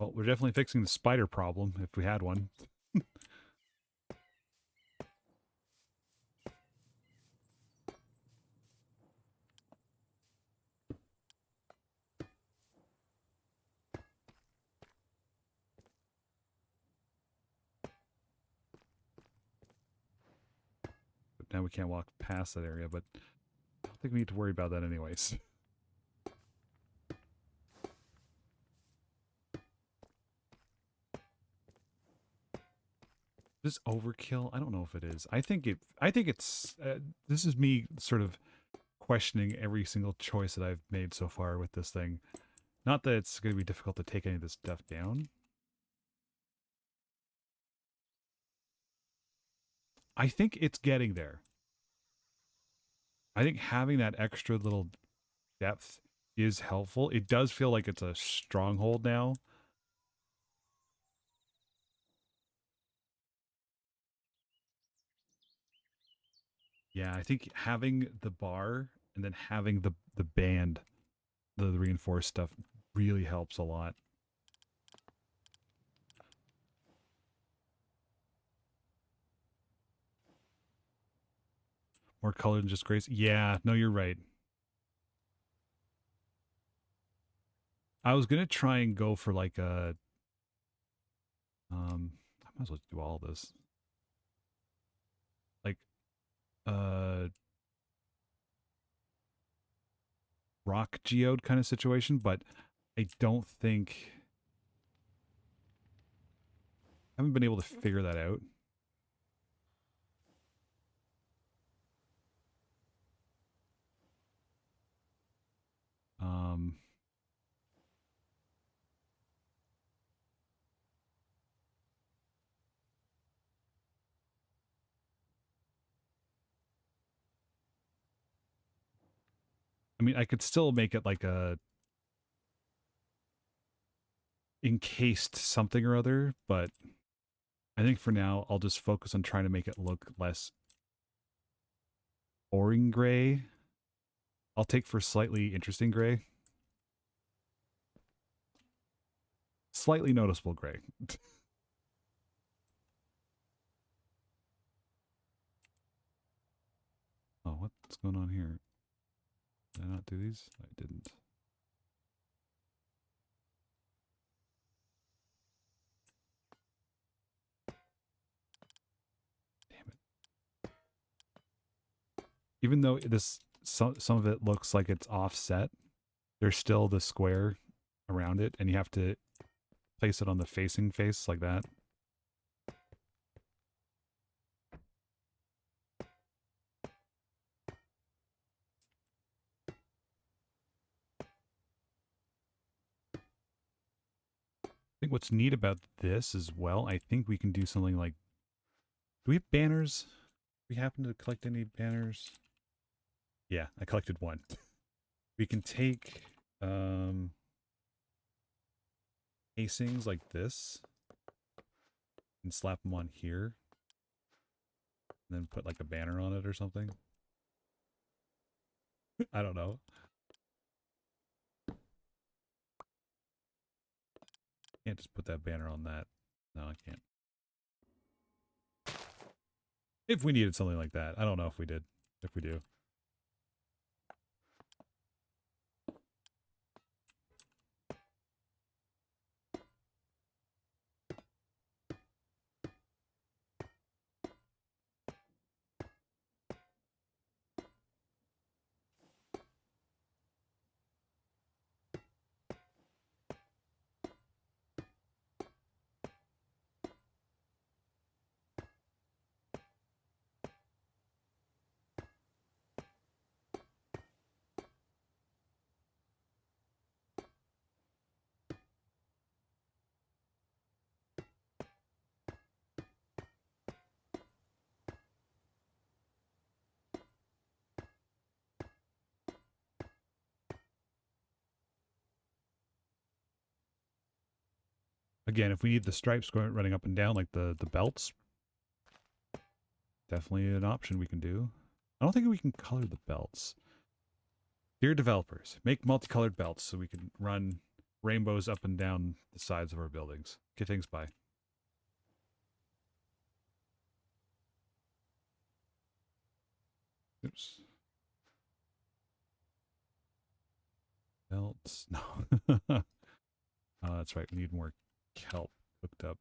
Well, we're definitely fixing the spider problem if we had one. But now we can't walk past that area, but I don't think we need to worry about that anyways. This overkill? I don't know if it is. I think it's. This is me sort of questioning every single choice that I've made so far with this thing. Not that it's going to be difficult to take any of this stuff down. I think it's getting there. I think having that extra little depth is helpful. It does feel like it's a stronghold now. Yeah, I think having the bar and then having the band, the reinforced stuff really helps a lot. More color than just grace. Yeah, no, you're right. I was gonna try and go for like a I might as well do all this. Like rock geode kind of situation, but I don't think I haven't been able to figure that out. Um I mean I could still make it like a encased something or other, but I think for now I'll just focus on trying to make it look less boring gray. I'll take for slightly interesting gray. Slightly noticeable gray. Oh, what's going on here? Did I not do these? I didn't. Damn it. Even though some of it looks like it's offset, there's still the square around it, and you have to place it on the facing face like that. I think what's neat about this as well, I think we can do something like, do we have banners? Do we happen to collect any banners? Yeah, I collected one. We can take casings like this and slap them on here, and then put like a banner on it or something. I don't know. Can't just put that banner on that. No, I can't. If we needed something like that. I don't know if we did. If we do. Again, if we need the stripes going running up and down like the belts, definitely an option we can do. I don't think we can color the belts. Dear developers, make multicolored belts so we can run rainbows up and down the sides of our buildings. Okay, thanks, bye. Oops. Else? No. Oh, that's right. We need more kelp cooked up.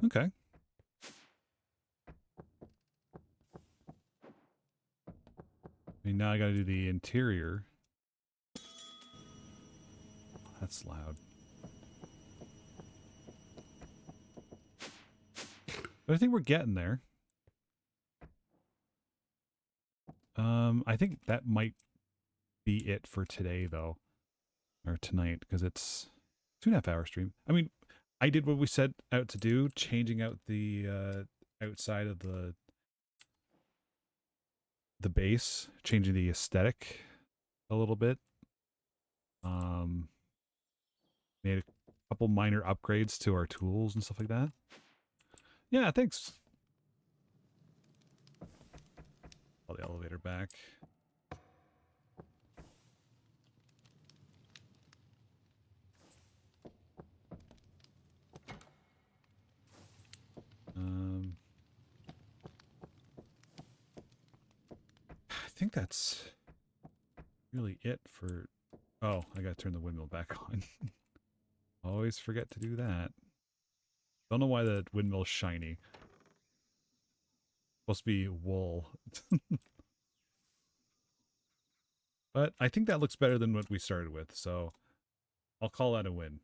Okay. I mean, now I gotta do the interior. That's loud. But I think we're getting there. I think that might be it for today, though. Or tonight, because it's 2.5 hour stream. I mean, I did what we set out to do, changing out the outside of the base, changing the aesthetic a little bit. Made a couple minor upgrades to our tools and stuff like that. Yeah, thanks. Call the elevator back. I think that's really it for... Oh, I gotta turn the windmill back on. Always forget to do that. Don't know why the windmill's shiny. Supposed to be wool. But I think that looks better than what we started with, so I'll call that a win.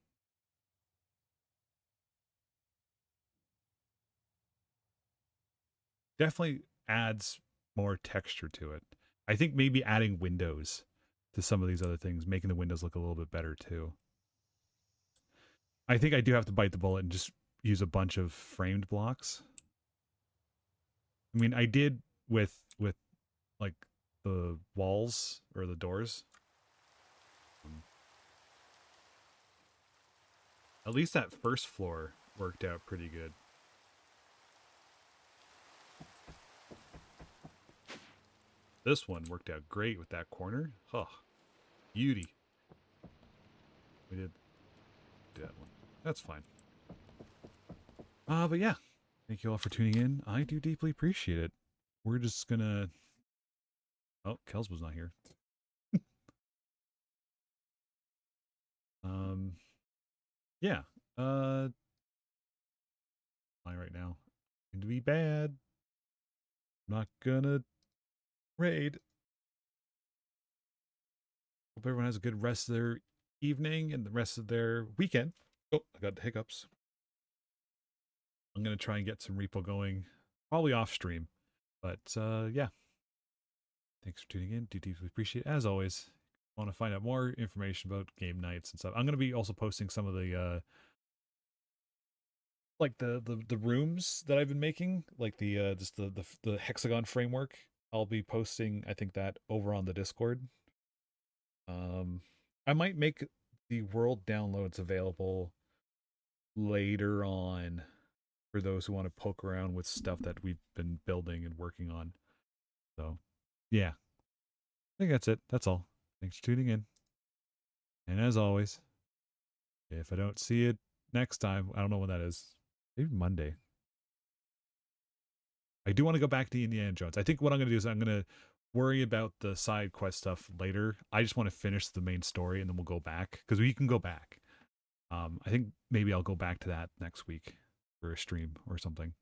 Definitely adds more texture to it. I think maybe adding windows to some of these other things, making the windows look a little bit better too. I think I do have to bite the bullet and just use a bunch of framed blocks. I mean, I did with like the walls or the doors. At least that first floor worked out pretty good. This one worked out great with that corner. Oh, beauty. We did that one. That's fine. But yeah. Thank you all for tuning in. I do deeply appreciate it. We're just gonna... Oh, Kels was not here. Yeah. Right now. Going to be bad. I'm not gonna raid. Hope everyone has a good rest of their evening and the rest of their weekend. Oh, I got the hiccups. I'm gonna try and get some repo going, probably off stream. But yeah. Thanks for tuning in. Do deeply appreciate it. As always, want to find out more information about game nights and stuff. I'm gonna be also posting some of the like the rooms that I've been making, like the just the hexagon framework. I'll be posting, I think, that over on the Discord. I might make the world downloads available later on for those who want to poke around with stuff that we've been building and working on. So, yeah, I think that's it. That's all. Thanks for tuning in. And as always, if I don't see it next time, I don't know when that is. Maybe Monday. I do want to go back to Indiana Jones. I think what I'm going to do is I'm going to worry about the side quest stuff later. I just want to finish the main story and then we'll go back because we can go back. I think maybe I'll go back to that next week for a stream or something.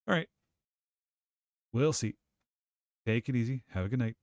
All right. We'll see. Take it easy. Have a good night.